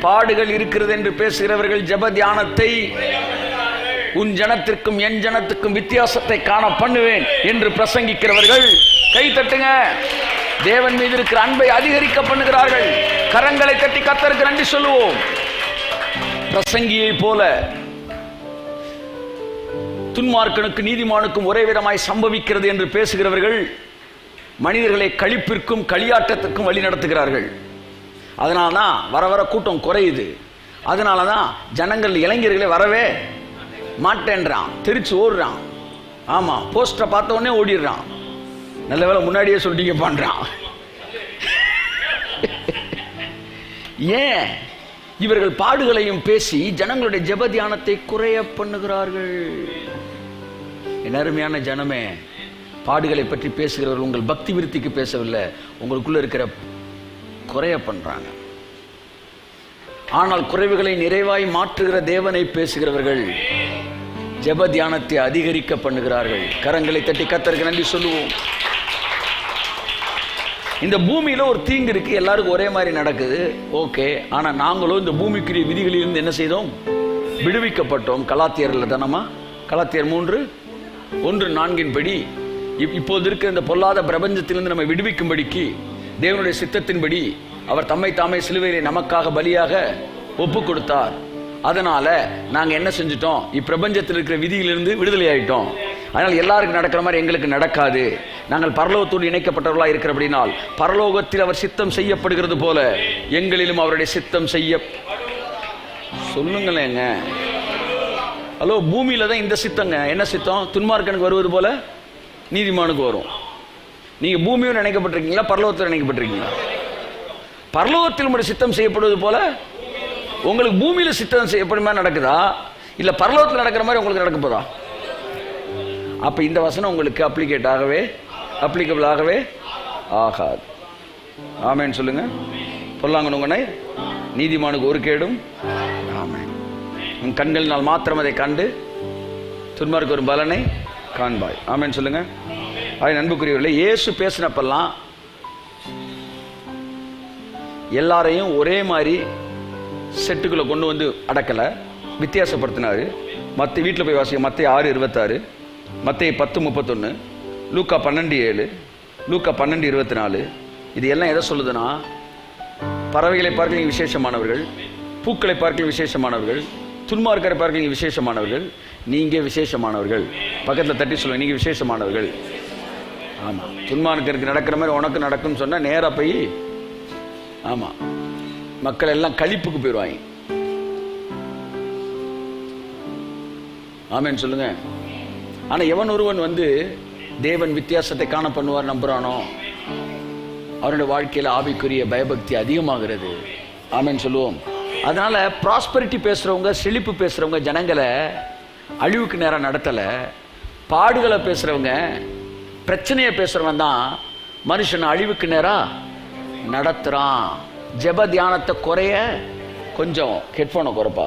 பாடுகள் இருக்கிறது என்று பேசுகிறவர்கள் ஜெப தியானத்தை, உன் ஜனத்திற்கும் என் ஜனத்துக்கும் வித்தியாசத்தை காண பண்ணுவேன் என்று பிரசங்கிக்கிறவர்கள் கை தட்டுங்க. தேவன் மீது இருக்கிற அன்பை அதிகரிக்க பண்ணுகிறார்கள். கரங்களை தட்டி கர்த்தருக்கு நன்றி சொல்லுவோம். பிரசங்கியை போல துன்மார்க்கனுக்கு நீதிமானுக்கும் ஒரே விதமாய் சம்பவிக்கிறது என்று பேசுகிறவர்கள் மனிதர்களை களிப்பிற்கும் களியாட்டத்திற்கும் வழி நடத்துகிறார்கள். அதனால்தான் வர வர கூட்டம் குறையுது. அதனாலதான் ஜனங்கள் இளைஞர்களே வரவே மாட்டேன்றான், தெரிச்சு ஓடுறான். ஆமா, போஸ்டரை பார்த்த உடனே ஓடிடுறான். நல்ல வேலை முன்னாடியே சொல்லிட்டீங்க பண்றான். ஏன்? இவர்கள் பாடுகளையும் பேசி ஜனங்களுடைய ஜெப தியானத்தை குறைய பண்ணுகிறார்கள். என் அருமையான ஜனமே, பாடுகளை பற்றி பேசுகிறவர்கள் உங்கள் பக்தி விருத்திக்கு பேசவில்லை, உங்களுக்குள்ள இருக்கிற குறைய பண்றாங்க. ஆனால் குறைவுகளை நிறைவாய் மாற்றுகிற தேவனை பேசுகிறவர்கள் ஜெப தியானத்தை அதிகரிக்க பண்ணுகிறார்கள். கரங்களை தட்டி கர்த்தருக்கு நன்றி சொல்லுவோம். இந்த பூமியில ஒரு தீங்கு இருக்கு, எல்லாருக்கும் ஒரே மாதிரி நடக்குது, ஓகே. ஆனா நாங்களும் இந்த பூமிக்குரிய விதிகளிலிருந்து என்ன செய்தோம்? விடுவிக்கப்பட்டோம். கலாத்தியர்ல தானமா, கலாத்தியர் 3:1-4 படி இப்போது இருக்கிற இந்த பொல்லாத பிரபஞ்சத்திலிருந்து நம்ம விடுவிக்கும்படிக்கு தேவனுடைய சித்தத்தின்படி அவர் தம்மை தாமே சிலுவையிலே நமக்காக பலியாக ஒப்பு கொடுத்தார். அதனால நாங்க என்ன செஞ்சிட்டோம்? இப்பிரபஞ்சத்தில் இருக்கிற விதியிலிருந்து விடுதலை ஆயிட்டோம். அதனால் எல்லாருக்கும் நடக்கிற மாதிரி எங்களுக்கு நடக்காது. நாங்கள் பரலோகத்தோடு இணைக்கப்பட்டவர்களாக இருக்கிறபடினால் பரலோகத்தில் அவர் சித்தம் செய்யப்படுகிறது போல எங்களிலும் அவருடைய சித்தம் செய்ய சொல்லுங்களேங்க. ஹலோ, பூமியில தான் இந்த சித்தங்க. என்ன சித்தம்? துன்மார்க்கனுக்கு வருவது போல நீதிமானுக்கு வரும். நீங்க பூமியோடு இணைக்கப்பட்டிருக்கீங்களா, பரலோகத்தில் இணைக்கப்பட்டிருக்கீங்களா? பரலோகத்தில் உங்களுடைய சித்தம் செய்யப்படுவது போல உங்களுக்கு பூமியில சித்தம் செய்யப்படும் மாதிரி நடக்குதா, இல்ல பரலோகத்தில் நடக்கிற மாதிரி உங்களுக்கு நடக்க போதா? அப்ப இந்த வசனம் உங்களுக்கு அப்ளிகபிள் ஆகவே ஆகாது. ஆமென் சொல்லுங்க. பொல்லாங்கனுங்கனை நீதிமானுக்கு ஒரு கேடும். ஆமென். உன் கண்களினால் மாத்திரம் அதை கண்டு துன்மார்க்கு ஒரு பலனை காண்பாய். ஆமென் சொல்லுங்க. அன்புக்குரியவர்களே, இயேசு பேசினப்பெல்லாம் எல்லாரையும் ஒரே மாதிரி செட்டுக்குள்ள கொண்டு வந்து அடக்கலை, வித்தியாசப்படுத்தினாரு. மற்ற வீட்டில் போய் வாசிக்க மத்தேயு 6:26, மத்தேயு 10:31, லூக்கா 12:7, லூக்கா 12:24. இது எல்லாம் எதை சொல்லுதுன்னா, பறவைகளை பார்க்க நீங்கள் விசேஷமானவர்கள், பூக்களை பார்க்க விசேஷமானவர்கள், துன்மார்க்கரை பார்க்க நீங்கள் விசேஷமானவர்கள், நீங்கள் விசேஷமானவர்கள். பக்கத்தில் தட்டி சொல்லுங்க, நீங்கள் விசேஷமானவர்கள். ஆமாம், துன்மார்க்கருக்கு நடக்கிற மாதிரி உனக்கு நடக்கும்னு சொன்னால் நேராக போய், ஆமாம், மக்கள் எல்லாம் கழிப்புக்கு போயிடுவாங்க. ஆமென் சொல்லுங்க. ஆனால் எவன் ஒருவன் வந்து தேவன் வித்தியாசத்தை காண பண்ணுவார் நம்புறானோ, அவருடைய வாழ்க்கையில் ஆவிக்குரிய பயபக்தி அதிகமாகிறது. ஆமென் சொல்லுவோம். அதனால ப்ராஸ்பரிட்டி பேசுறவங்க, செழிப்பு பேசுறவங்க ஜனங்களை அழிவுக்கு நேரம் நடத்தலை. பாடுகளை பேசுறவங்க, பிரச்சனையை பேசுறவன் தான் மனுஷன் அழிவுக்கு நேரம் நடத்துறான். ஜெப தியானத்தை குறைய, கொஞ்சம் ஹெட்ஃபோனை குறைப்பா,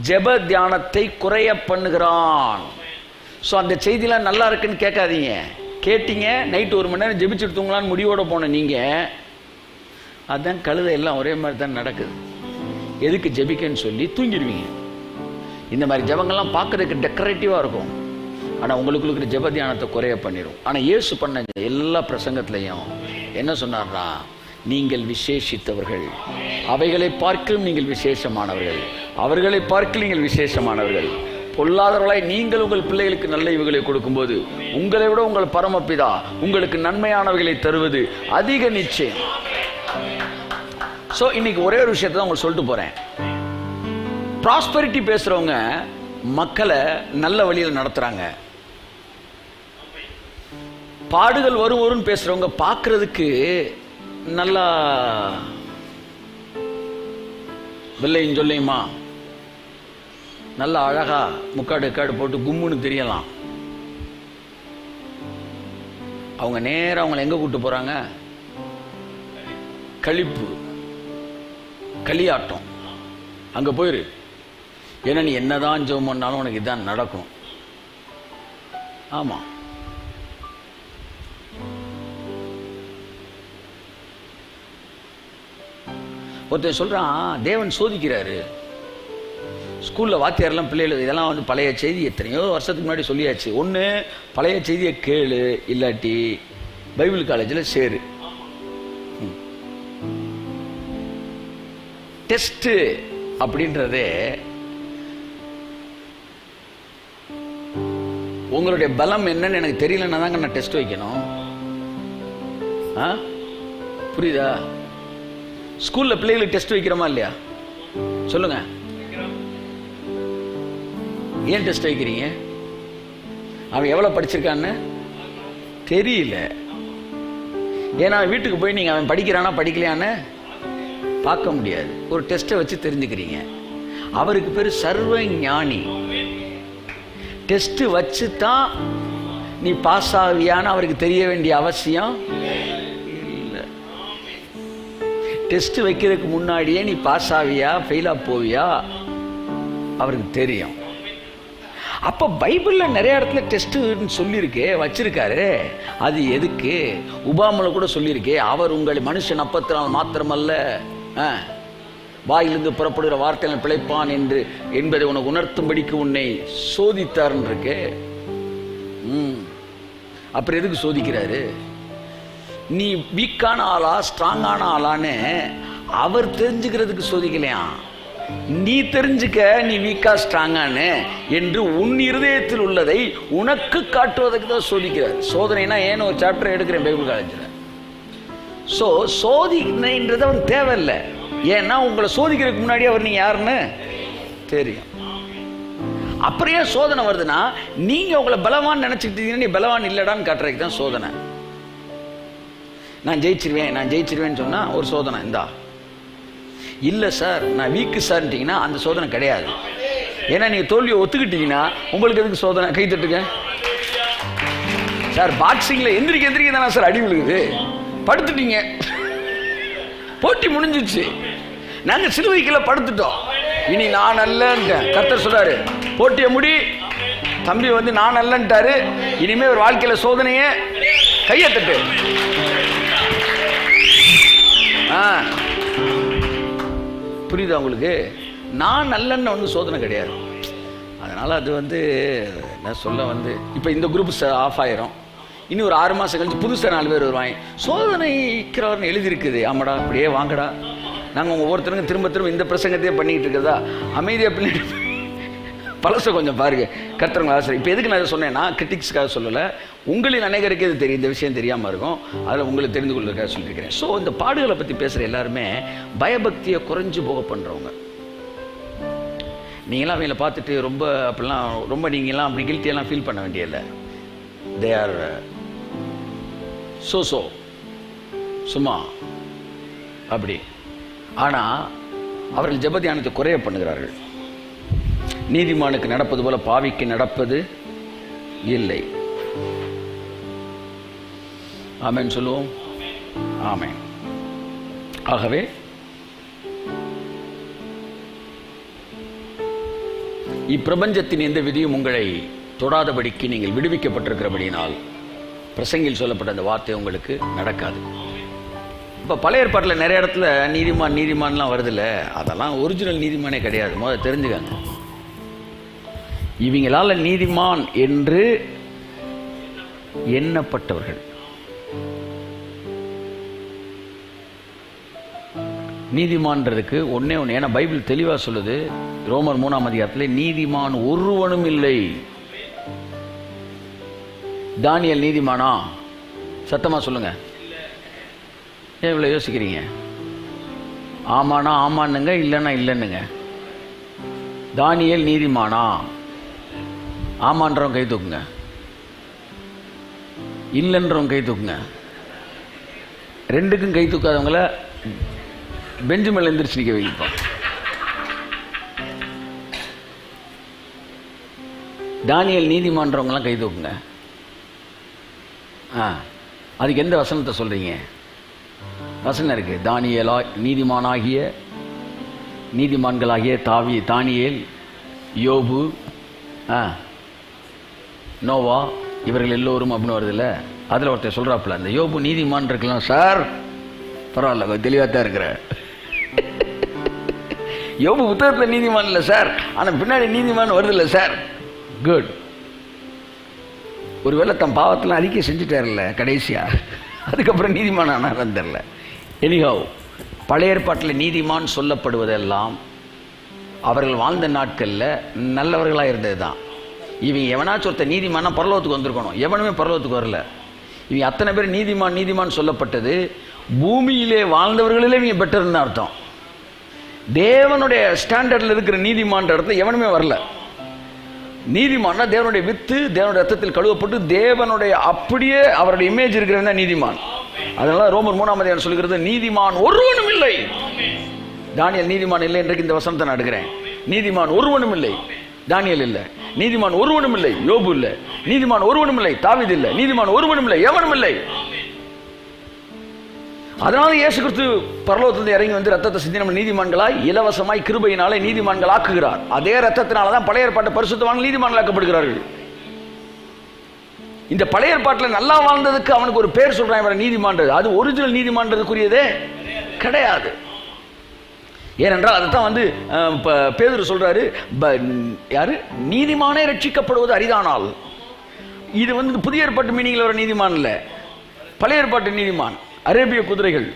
ஜெப தியானத்தை குறைய பண்ணுகிறான். ஸோ அந்த செய்திலாம் நல்லா இருக்குன்னு கேட்காதீங்க. கேட்டீங்க, நைட்டு 1 மணி நேரம் ஜெபிச்சுட்டு தூங்கலான்னு முடிவோட போன நீங்கள், அதுதான் கழுதை எல்லாம் ஒரே மாதிரி தான் நடக்குது. எதுக்கு ஜெபிக்கன்னு சொல்லி தூங்கிடுவீங்க. இந்த மாதிரி ஜெபங்கள்லாம் பார்க்கறதுக்கு டெக்கரேட்டிவாக இருக்கும், ஆனால் உங்களுக்குள்ள இருக்கிற ஜெப தியானத்தை குறைய பண்ணிடும். ஆனால் இயேசு பண்ண எல்லா பிரசங்கத்திலையும் என்ன சொன்னார்னா, நீங்கள் விசேஷித்தவர்கள், அவைகளை பார்க்கலும் நீங்கள் விசேஷமானவர்கள், அவர்களை பார்க்க நீங்கள் விசேஷமானவர்கள். பொல்லாதவர்களாய் நீங்கள் உங்கள் பிள்ளைகளுக்கு நல்ல இவைகளை கொடுக்கும்போது உங்களை விட உங்கள் பரமபிதா உங்களுக்கு நன்மையானவைகளை தருவது அதிக நிச்சயம். ஸோ இன்னைக்கு ஒரே ஒரு விஷயத்தை தான் உங்களுக்கு சொல்லிட்டு போறேன். ப்ராஸ்பரிட்டி பேசுறவங்க மக்களை நல்ல வழியில் நடத்துறாங்க. பாடுகள் வரும்னு பேசுறவங்க பார்க்கறதுக்கு நல்லா வெள்ளையும் சொல்லையுமா நல்லா அழகா முக்காடு காடு போட்டு கும்முன்னு தெரியலாம். அவங்க நேரம் அவங்களை எங்க கூட்டு போறாங்க? கழிப்பு, களியாட்டம். அங்க போயிரு, ஏன்னா நீ என்னதான் ஜெபம் பண்ணாலும் உனக்கு இதான் நடக்கும். ஆமா, ஒருத்தன் சொல்றான் தேவன் சோதிக்கிறாரு. ஸ்கூலில் வாத்தியாரெல்லாம் பிள்ளைகள் இதெல்லாம் வந்து பழைய செய்தி எத்தனையோ வருஷத்துக்கு முன்னாடி சொல்லியாச்சு. ஒன்று பழைய செய்தியை கேளு, இல்லாட்டி பைபிள் காலேஜில் சேரு. டெஸ்ட் அப்படின்றதே உங்களுடைய பலம் என்னன்னு எனக்கு தெரியலன்னா தாங்க நான் டெஸ்ட் வைக்கணும். புரியுதா? ஸ்கூல்ல பிள்ளைகளுக்கு டெஸ்ட் வைக்கிறோமா இல்லையா? சொல்லுங்க, ஏன் டெஸ்ட் வைக்கிறீங்க? அவன் எவ்வளவு படிச்சிருக்கான்னு தெரியல. ஏன்னா வீட்டுக்கு போய் நீங்க அவன் படிக்கிறானா படிக்கலையான்னு பார்க்க முடியாது. ஒரு டெஸ்ட்டை வச்சு தெரிஞ்சுக்கிறீங்க. அவருக்கு பேரு சர்வ ஞானி. டெஸ்ட் வச்சு தான் நீ பாஸ் ஆவியான்னு அவருக்கு தெரிய வேண்டிய அவசியம் இல்லை. டெஸ்ட் வைக்கிறதுக்கு முன்னாடியே நீ பாஸ் ஆவியா ஃபெயிலா போவியா அவருக்கு தெரியும். அப்ப பைபிள்ல நிறைய இடத்துல டெஸ்ட் சொல்லியிருக்கே, வச்சிருக்காரு. அது எதுக்கு? உபாமல கூட சொல்லியிருக்கே, அவர் உங்களை மனுஷன் அப்பத்தினால் மாத்திரமல்ல வாயிலிருந்து புறப்படுகிற வார்த்தைகள் பிழைப்பான் என்று என்பதை உனக்கு உணர்த்தும்படிக்கு உன்னை சோதித்தார்ன்னு இருக்கு. அப்புறம் எதுக்கு சோதிக்கிறாரு? நீ வீக்கான ஆளா ஸ்ட்ராங்கான ஆளான்னு அவர் தெரிஞ்சுக்கிறதுக்கு சோதிக்கலையா, நீ தெரிஞ்சுக்க நீ வீக்கா ஸ்ட்ராங்கானு என்று உன் இருதயத்தில் உள்ளதை உனக்கு காட்டுவதற்கு தான் சோதிக்கிறார். சோதனைனா ஏன்னு ஒரு சாப்டர் எடுக்கிறேன் பைபிள் காலேஜில். ஸோ சோதனைன்றது அவன் தேவையில்லை. ஏன்னா உங்களை சோதிக்கிறதுக்கு முன்னாடி அவர் நீங்க யாருன்னு தெரியும். அப்புறம் ஏன் சோதனை வருதுன்னா, நீங்க உங்களை பலவான் நினைச்சுக்கிட்டீங்கன்னா நீ பலவான் இல்லடான்னு காட்டுறதுக்கு தான் சோதனை. நான் ஜெயிச்சிருவேன் நான் ஜெயிச்சிருவேன்னு சொன்னா ஒரு சோதனை. இந்தா இல்லை சார் நான் வீக்கு சார்ட்டீங்கன்னா அந்த சோதனை கிடையாது. ஏன்னா நீங்க தோல்வியை ஒத்துக்கிட்டீங்கன்னா உங்களுக்கு எதுக்கு சோதனை? கை தட்டுங்க சார். பாக்ஸிங்ல எந்திரிக்க தானே சார் அடி விழுகுது. படுத்துட்டீங்க, போட்டி முடிஞ்சிச்சு. நாங்க சிலுவைக்குள்ள படுத்துட்டோம். இனி நான் அல்லன்ட்டேன். கர்த்தர் சொல்றாரு, போட்டியை முடி. தம்பி வந்து நான் அல்லன்ட்டாரு. இனிமே ஒரு வாழ்க்கையில சோதனைய கையெழுத்து. புரியுதா உங்களுக்கு? நான் நல்லன்னு வந்து சோதனை கிடையாது. அதனால அது வந்து நான் சொல்ல வந்து இப்போ இந்த குரூப் ஆஃப் ஆயிரும். இன்னும் ஒரு 6 மாதம் கழிச்சு புதுசாக 4 பேர் வருவாங்க. சோதனைக்கிறவர்னு எழுதியிருக்குது. ஆமாடா, அப்படியே வாங்கடா. நாங்கள் ஒவ்வொருத்தருக்கும் திரும்ப திரும்ப இந்த பிரசங்கத்தையே பண்ணிக்கிட்டு இருக்கிறதா? அமைதியாக பின்னாடி பழசை கொஞ்சம் பாருங்க. கர்த்தர் ஆசிரியர். இப்போ எதுக்கு நான் இதை சொன்னேன்னா, கிரிட்டிக்ஸ்க்காக சொல்லலை. உங்களின் அனைவருக்கு இது தெரியும், இந்த விஷயம் தெரியாமல் இருக்கும். அதில் உங்களுக்கு தெரிந்து கொள்வதற்காக சொல்லியிருக்கிறேன். ஸோ இந்த பாடுகளை பற்றி பேசுகிற எல்லாருமே பயபக்தியை குறைஞ்சு போக பண்ணுறவங்க. நீங்களாம் அவங்கள பார்த்துட்டு ரொம்ப அப்படிலாம் ரொம்ப நீங்களாம் அப்படி கில்ட்டியெல்லாம் ஃபீல் பண்ண வேண்டியதில்லை. தே ஆர் ஸோ சும்மா அப்படி. ஆனால் அவர்கள் ஜெப தியானத்தை குறைய பண்ணுகிறார்கள். நீதிமானுக்கு நடப்பது போல பாவிக்கு நடப்பது இல்லை. ஆமென் சொல்லுவோம். ஆமென். ஆகவே இப்பிரபஞ்சத்தின் எந்த விதியும் உங்களை தொடாதபடிக்கு நீங்கள் விடுவிக்கப்பட்டிருக்கிறபடியினால் பிரசங்கில் சொல்லப்பட்ட அந்த வார்த்தை உங்களுக்கு நடக்காது. இப்போ பழைய ஏற்பாட்டில் நிறைய இடத்துல நீதிமான்லாம் வருதில்ல, அதெல்லாம் ஒரிஜினல் நீதிமானே கிடையாது. முதல்ல தெரிஞ்சுக்காங்க. இவங்களால நீதிமான் என்று எண்ணப்பட்டவர்கள். நீதிமான்றதுக்கு ஒன்னே ஒன்று. ஏன்னா பைபிள் தெளிவாக சொல்லுது, ரோமர் 3ஆம் அதிகாரத்தில் நீதிமான் ஒருவனும் இல்லை. தானியேல் நீதிமானா? சத்தமா சொல்லுங்க. ஏன் இவ்வளோ யோசிக்கிறீங்க? ஆமானா ஆமான்னுங்க, இல்லைன்னா இல்லைன்னுங்க. தானியேல் நீதிமானா? ஆமான்றவங்க கை தூக்குங்க, இல்லைன்றவங்க கை தூக்குங்க. ரெண்டுக்கும் கை தூக்காதவங்கள பெஞ்சு மேல எந்திரிச்சு நிற்க வைப்போம். தானியேல் நீதிமான்றவங்களாம் கை தூக்குங்க. அதுக்கு எந்த வசனத்தை சொல்றீங்க? வசனம் இருக்கு. தானியேலா நீதிமான்களாகிய தானியேல், யோபு, நோவா, இவர்கள் எல்லோரும் அப்படின்னு வருது இல்லை? அதில் ஒருத்தர் சொல்றாப்புல, அந்த யோபு நீதிமான் இருக்கலாம் சார். பரவாயில்ல, தெளிவாக தான் இருக்கிற. யோபு புத்தகத்தில் நீதிமான் இல்லை சார், ஆனால் பின்னாடி நீதிமான் வருது இல்லை சார். குட். ஒருவேளை தன் பாவத்தில் அறிக்கை செஞ்சுட்டார்ல கடைசியா, அதுக்கப்புறம் நீதிமான் ஆனாலும் தெரில. எனிஹவ், பழைய ஏற்பாட்டில் நீதிமான் சொல்லப்படுவதெல்லாம் அவர்கள் வாழ்ந்த நாட்களில் நல்லவர்களாக இருந்தது தான். இவங்க எவனாச்சும் ஒருத்தர் நீதிமானா பரலோகத்துக்கு வந்திருக்கணும். எவனுமே பரலோகத்துக்கு வரல. இவங்க அத்தனை பேர் நீதிமான் சொல்லப்பட்டது பூமியிலே வாழ்ந்தவர்களிலே இவங்க பெட்டர்னு அர்த்தம். தேவனுடைய ஸ்டாண்டர்டில் இருக்கிற நீதிமான்ற இடத்துல எவனுமே வரல. நீதிமான்னா தேவனுடைய வித்து, தேவனுடைய ரத்தத்தில் கழுவப்பட்டு தேவனுடைய அப்படியே அவருடைய இமேஜ் இருக்கிறவன் தான் நீதிமான். அதனால ரோமர் 3ஆம் அதிகாரம் சொல்லுகிறது, நீதிமான் ஒருவனும் இல்லை. தானியேல் நீதிமான் இல்லை என்றைக்கு இந்த வசனத்தை நான் எடுக்கிறேன். நீதிமான் ஒருவனும் இல்லை. தானியேல் இல்லை. நீதிமான் ஒருவனும் இல்லை. யோபு இல்லை. நீதிமான் ஒருவனும் இல்லை. தாவீது இல்லை. நீதிமான் ஒருவனும் இல்லை. எவனும் இல்லை. அதனால இயேசு கிறிஸ்து பரலோகத்திலிருந்து இறங்கி வந்து ரத்தத்தை சிந்தி நம்ம நீதிமான்களாய் இலவசமாய் கிருபையினாலே நீதிமான்கள் ஆக்குகிறார். அதே ரத்தத்தினால தான் பழைய ஏற்பாட்டு பரிசுத்தவான்கள் நீதிமான்கள் ஆக்கப்படுகிறார்கள். இந்த பழைய ஏற்பாட்டில் நல்லா வாழ்ந்ததுக்கு அவனுக்கு ஒரு பேர் சொல்றான் இவரை நீதிமான்றது. அது ஒரிஜினல் நீதிமான்றதுக்குரியதே கிடையாது. ஏனென்றால் அதைத்தான் வந்து பேதுரு சொல்றாரு, யாரு நீதிமானே ரட்சிக்கப்படுவது அரிதானால். இது வந்து புதிய ஏற்பாட்டு மீனிங்ல வர நீதிமான் இல்ல, பழைய ஏற்பாட்டு நீதிமான். அரேபிய குதிரைகள்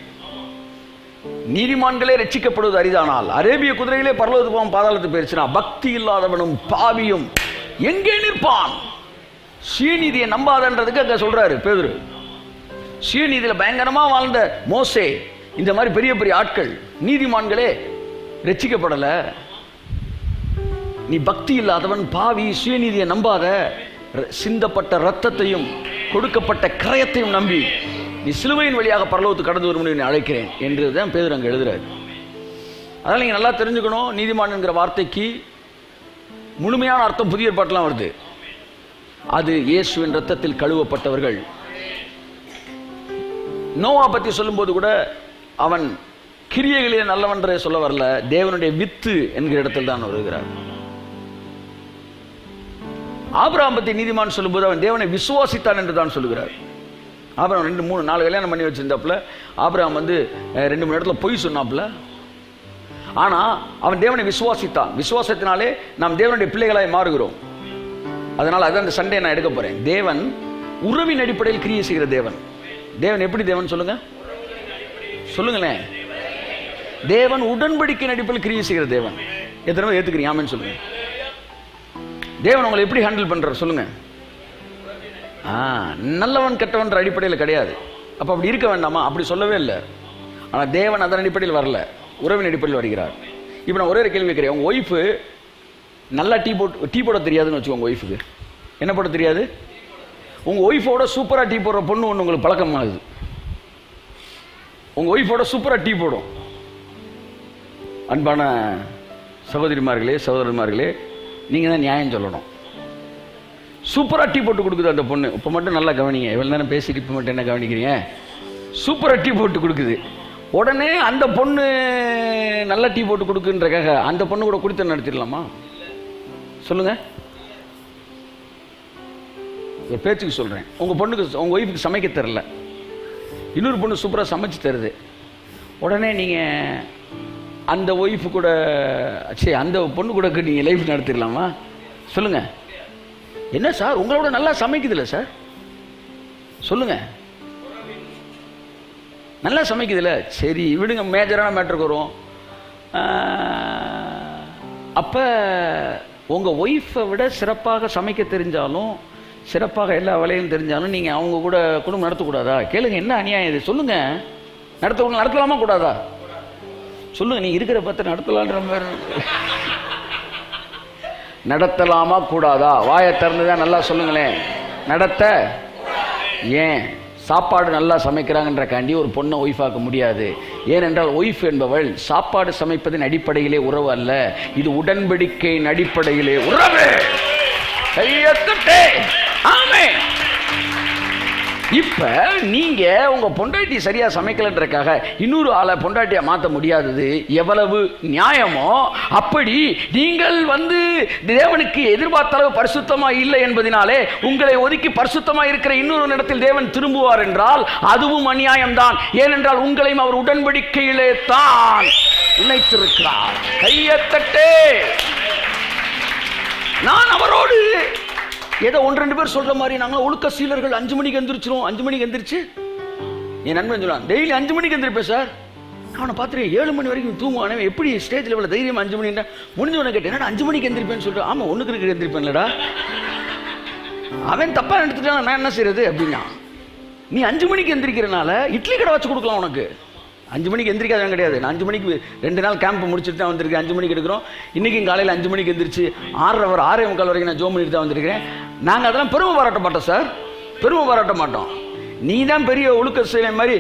நீதிமான்களே ரட்சிக்கப்படுவது அரிதானால், அரேபிய குதிரைகளே பரலோகத்துக்கு போகும் பாதாளத்துக்கு போயிருச்சுன்னா பக்தி இல்லாதவனும் பாவியும் எங்கே நிற்பான்? சுயநீதியை நம்பாதன்றதுக்கு அங்க சொல்றாரு பேதுரு. சுயநீதியில பயங்கரமா வாழ்ந்த மோசே, இந்த மாதிரி பெரிய பெரிய ஆட்கள் நீதிமான்களே ரட்சிக்கப்படல. நீ பக்தி இல்லாதவன், பாவி, சுயநீதியை நம்பாத, சிந்தப்பட்ட ரத்தத்தையும் கொடுக்கப்பட்ட கிரயத்தையும் நம்பி நீ சிலுவையின் வழியாக பரலோகத்துக்கு கடந்து வரும் நீ அழைக்கிறேன் என்று தான் பேதுரு அங்க எழுதுறாரு. அதனால நீங்க நல்லா தெரிஞ்சுக்கணும், நீதிமான் என்கிற வார்த்தைக்கு முழுமையான அர்த்தம் புதிய ஏற்பாட்டுலாம் வருது. அது இயேசுவின் ரத்தத்தில் கழுவப்பட்டவர்கள். நோவா பற்றி சொல்லும்போது கூட அவன் கிரியைகளிலே நல்லவன்றே சொல்ல வரல, தேவனுடைய வித்து என்கிற இடத்தில் தான் வருகிறார். ஆபிரகாம் பற்றி நீதிமான் சொல்லும்போது அவன் தேவனை விசுவாசித்தான் என்று தான் சொல்லுகிறார். ஆபிரகாம் 2, 3, 4 கல்யாணம் பண்ணி வச்சிருந்தாப்புல, ஆபிரகாம் 2-3 இடத்துல பொய் சொன்னாப்புல. ஆனா அவன் தேவனை விசுவாசித்தான். விசுவாசத்தினாலே நாம் தேவனுடைய பிள்ளைகளாய் மாறுகிறோம். அதனால அதான் இந்த சண்டே நான் எடுக்க போறேன். தேவன் உறவின் அடிப்படையில் கிரியை செய்கிற தேவன். தேவன் எப்படி தேவன் சொல்லுங்க, சொல்லுங்களேன். தேவன் உடன்படிக்கையின் அடிப்படையில் கிரியை செய்கிற தேவன். எத்தனை பேர் ஏத்துக்கிறீங்க? ஆமென் சொல்லுங்க. தேவன் உங்களை எப்படி ஹேண்டில் பண்றார் சொல்லுங்க. நல்லவன் கெட்டவன்ற அடிப்படையில் கிடையாது. அப்ப அப்படி இருக்க வேண்டாமா? அப்படி சொல்லவே இல்லை. ஆனா தேவன் அதன் அடிப்படையில் வரல, உறவின் அடிப்படையில் வருகிறார். இப்போ நான் ஒரே ஒரு கேள்வி கேட்கிறேன். உங்க ஒய்ஃபு நல்லா டீ போட தெரியாதுன்னு வச்சுக்கோங்க. உங்க ஒய்ஃபுக்கு என்ன போட தெரியாது? உங்க ஒய்ஃபோட சூப்பரா டீ போடுற பொண்ணு ஒன்று உங்களுக்கு பழக்கமாகுது. உங்க ஒய்ஃபோட சூப்பரா டீ போடும். அன்பான சகோதரிமார்களே, சகோதரன்மார்களே, நீங்க தான் நியாயம் சொல்லணும். சூப்பரா டீ போட்டு கொடுக்குது அந்த பொண்ணு. இப்போ மட்டும் நல்லா கவனிங்க. இவ்வளவு நேரம் பேசிட்டு இப்போ மட்டும் என்ன கவனிக்கிறீங்க? சூப்பரா டீ போட்டு கொடுக்குது. உடனே அந்த பொண்ணு நல்ல டீ போட்டு கொடுக்குன்றக்காக அந்த பொண்ணு கூட குடித்து நடத்திடலாமா சொல்லுங்க? ஒரு பேச்சுக்கு சொல்றேன். உங்க பொண்ணுக்கு, உங்க ஒய்ஃபுக்கு சமைக்க தெரியல, இன்னொரு பொண்ணு சூப்பரா சமைச்சு தருது. உடனே நீங்க அந்த ஒய்ஃபு கூட, சரி அந்த பொண்ணு கூட நீங்க லைஃப் நடத்திடலாமா சொல்லுங்க? என்ன சார் உங்களோட நல்லா சமைக்குதுல்ல சார் சொல்லுங்க? நல்லா சமைக்குதுல்ல, சரி விடுங்க, மேஜரான மேட்டருக்கு வரும். அப்ப உங்க ஒய்ஃபை விட சிறப்பாக சமைக்க தெரிஞ்சாலும், சிறப்பாக எல்லா வேலையும் தெரிஞ்சாலும் நீங்க அவங்க கூட குடும்பம் நடத்தக்கூடாதா? கேளுங்க, என்ன அநியாயம் இது சொல்லுங்க. நடத்தலாமா கூடாதா சொல்லுங்க? நீங்க இருக்கிற பத்தி நடத்தலான்ற மாதிரி நடத்தலாமா கூடாதா? வாயை திறந்துதான் நல்லா சொல்லுங்களேன். நடத்த ஏன்? சாப்பாடு நல்லா சமைக்கிறாங்கன்ற காண்டி ஒரு பொண்ணை ஒய்ஃபாக்க முடியாது. ஏனென்றால் ஒய்ஃப் என்பவள் சாப்பாடு சமைப்பதின் அடிப்படையிலே உறவு அல்ல, இது உடன்படிக்கையின் அடிப்படையிலே உறவு. ஆமென். இப்ப நீங்க உங்க பொண்டாட்டி சரியா சமைக்கலன்றக்காக இன்னொரு ஆளை பொண்டாட்டியா மாற்ற முடியாதது எவ்வளவு நியாயமோ, அப்படி நீங்கள் தேவனுக்கு எதிர்பார்த்த அளவு பரிசுத்தமா இல்லை என்பதனாலே உங்களை ஒதுக்கி பரிசுத்தமா இருக்கிற இன்னொரு இடத்தில் தேவன் திரும்புவார் என்றால் அதுவும் அநியாயம்தான். ஏனென்றால் உங்களையும் அவர் உடன்படிக்கையிலே தான் இணைத்திருக்கிறார். கையத்தட்டே. நான் அவரோடு ஏதோ 1-2 பேர் சொல்ற மாதிரி நாங்கள் ஒழுக்க சீலர்கள் 5 மணிக்கு எந்திரிச்சிரும். 5 மணிக்கு எந்திரிச்சு என் நண்பன் சொல்லுவான், டெய்லி 5 மணிக்கு எந்திரிப்பேன் சார். அவனை பார்த்துட்டு 7 மணி வரைக்கும் தூங்குவானே, எப்படி ஸ்டேஜ் லெவலில் தைரியம் 5 மணி முடிஞ்சவனை கேட்டேன், என்னடா 5 மணிக்கு எந்திரிப்பேன்னு சொல்லிட்டு. ஆமா, ஒண்ணுக்கு இருக்கு எந்திரிப்பேன்லடா. அவன் தப்பா எடுத்துட்டான், நான் என்ன செய்யறது அப்படின்னா, நீ 5 மணிக்கு எந்திரிக்கிறனால இட்லி கடை வச்சு கொடுக்கலாம் உனக்கு. 5 மணிக்கு எந்திரிக்காதான் கிடையாது. நான் 5 மணிக்கு 2 நாள் கேம்ப் முடிச்சுட்டு தான் வந்திருக்கேன். 5 மணிக்கு எடுக்கிறோம். இன்னைக்கும் காலையில் 5 மணிக்கு எந்திரிச்சு 6:30 வரைக்கும் நான் ஜோம் பண்ணிட்டு தான் வந்திருக்கிறேன். நாங்கள் அதெல்லாம் பெருமை பாராட்ட மாட்டோம் சார், பெருமை பாராட்ட மாட்டோம். நீ தான் பெரிய ஒழுக்க செய்ய மாதிரி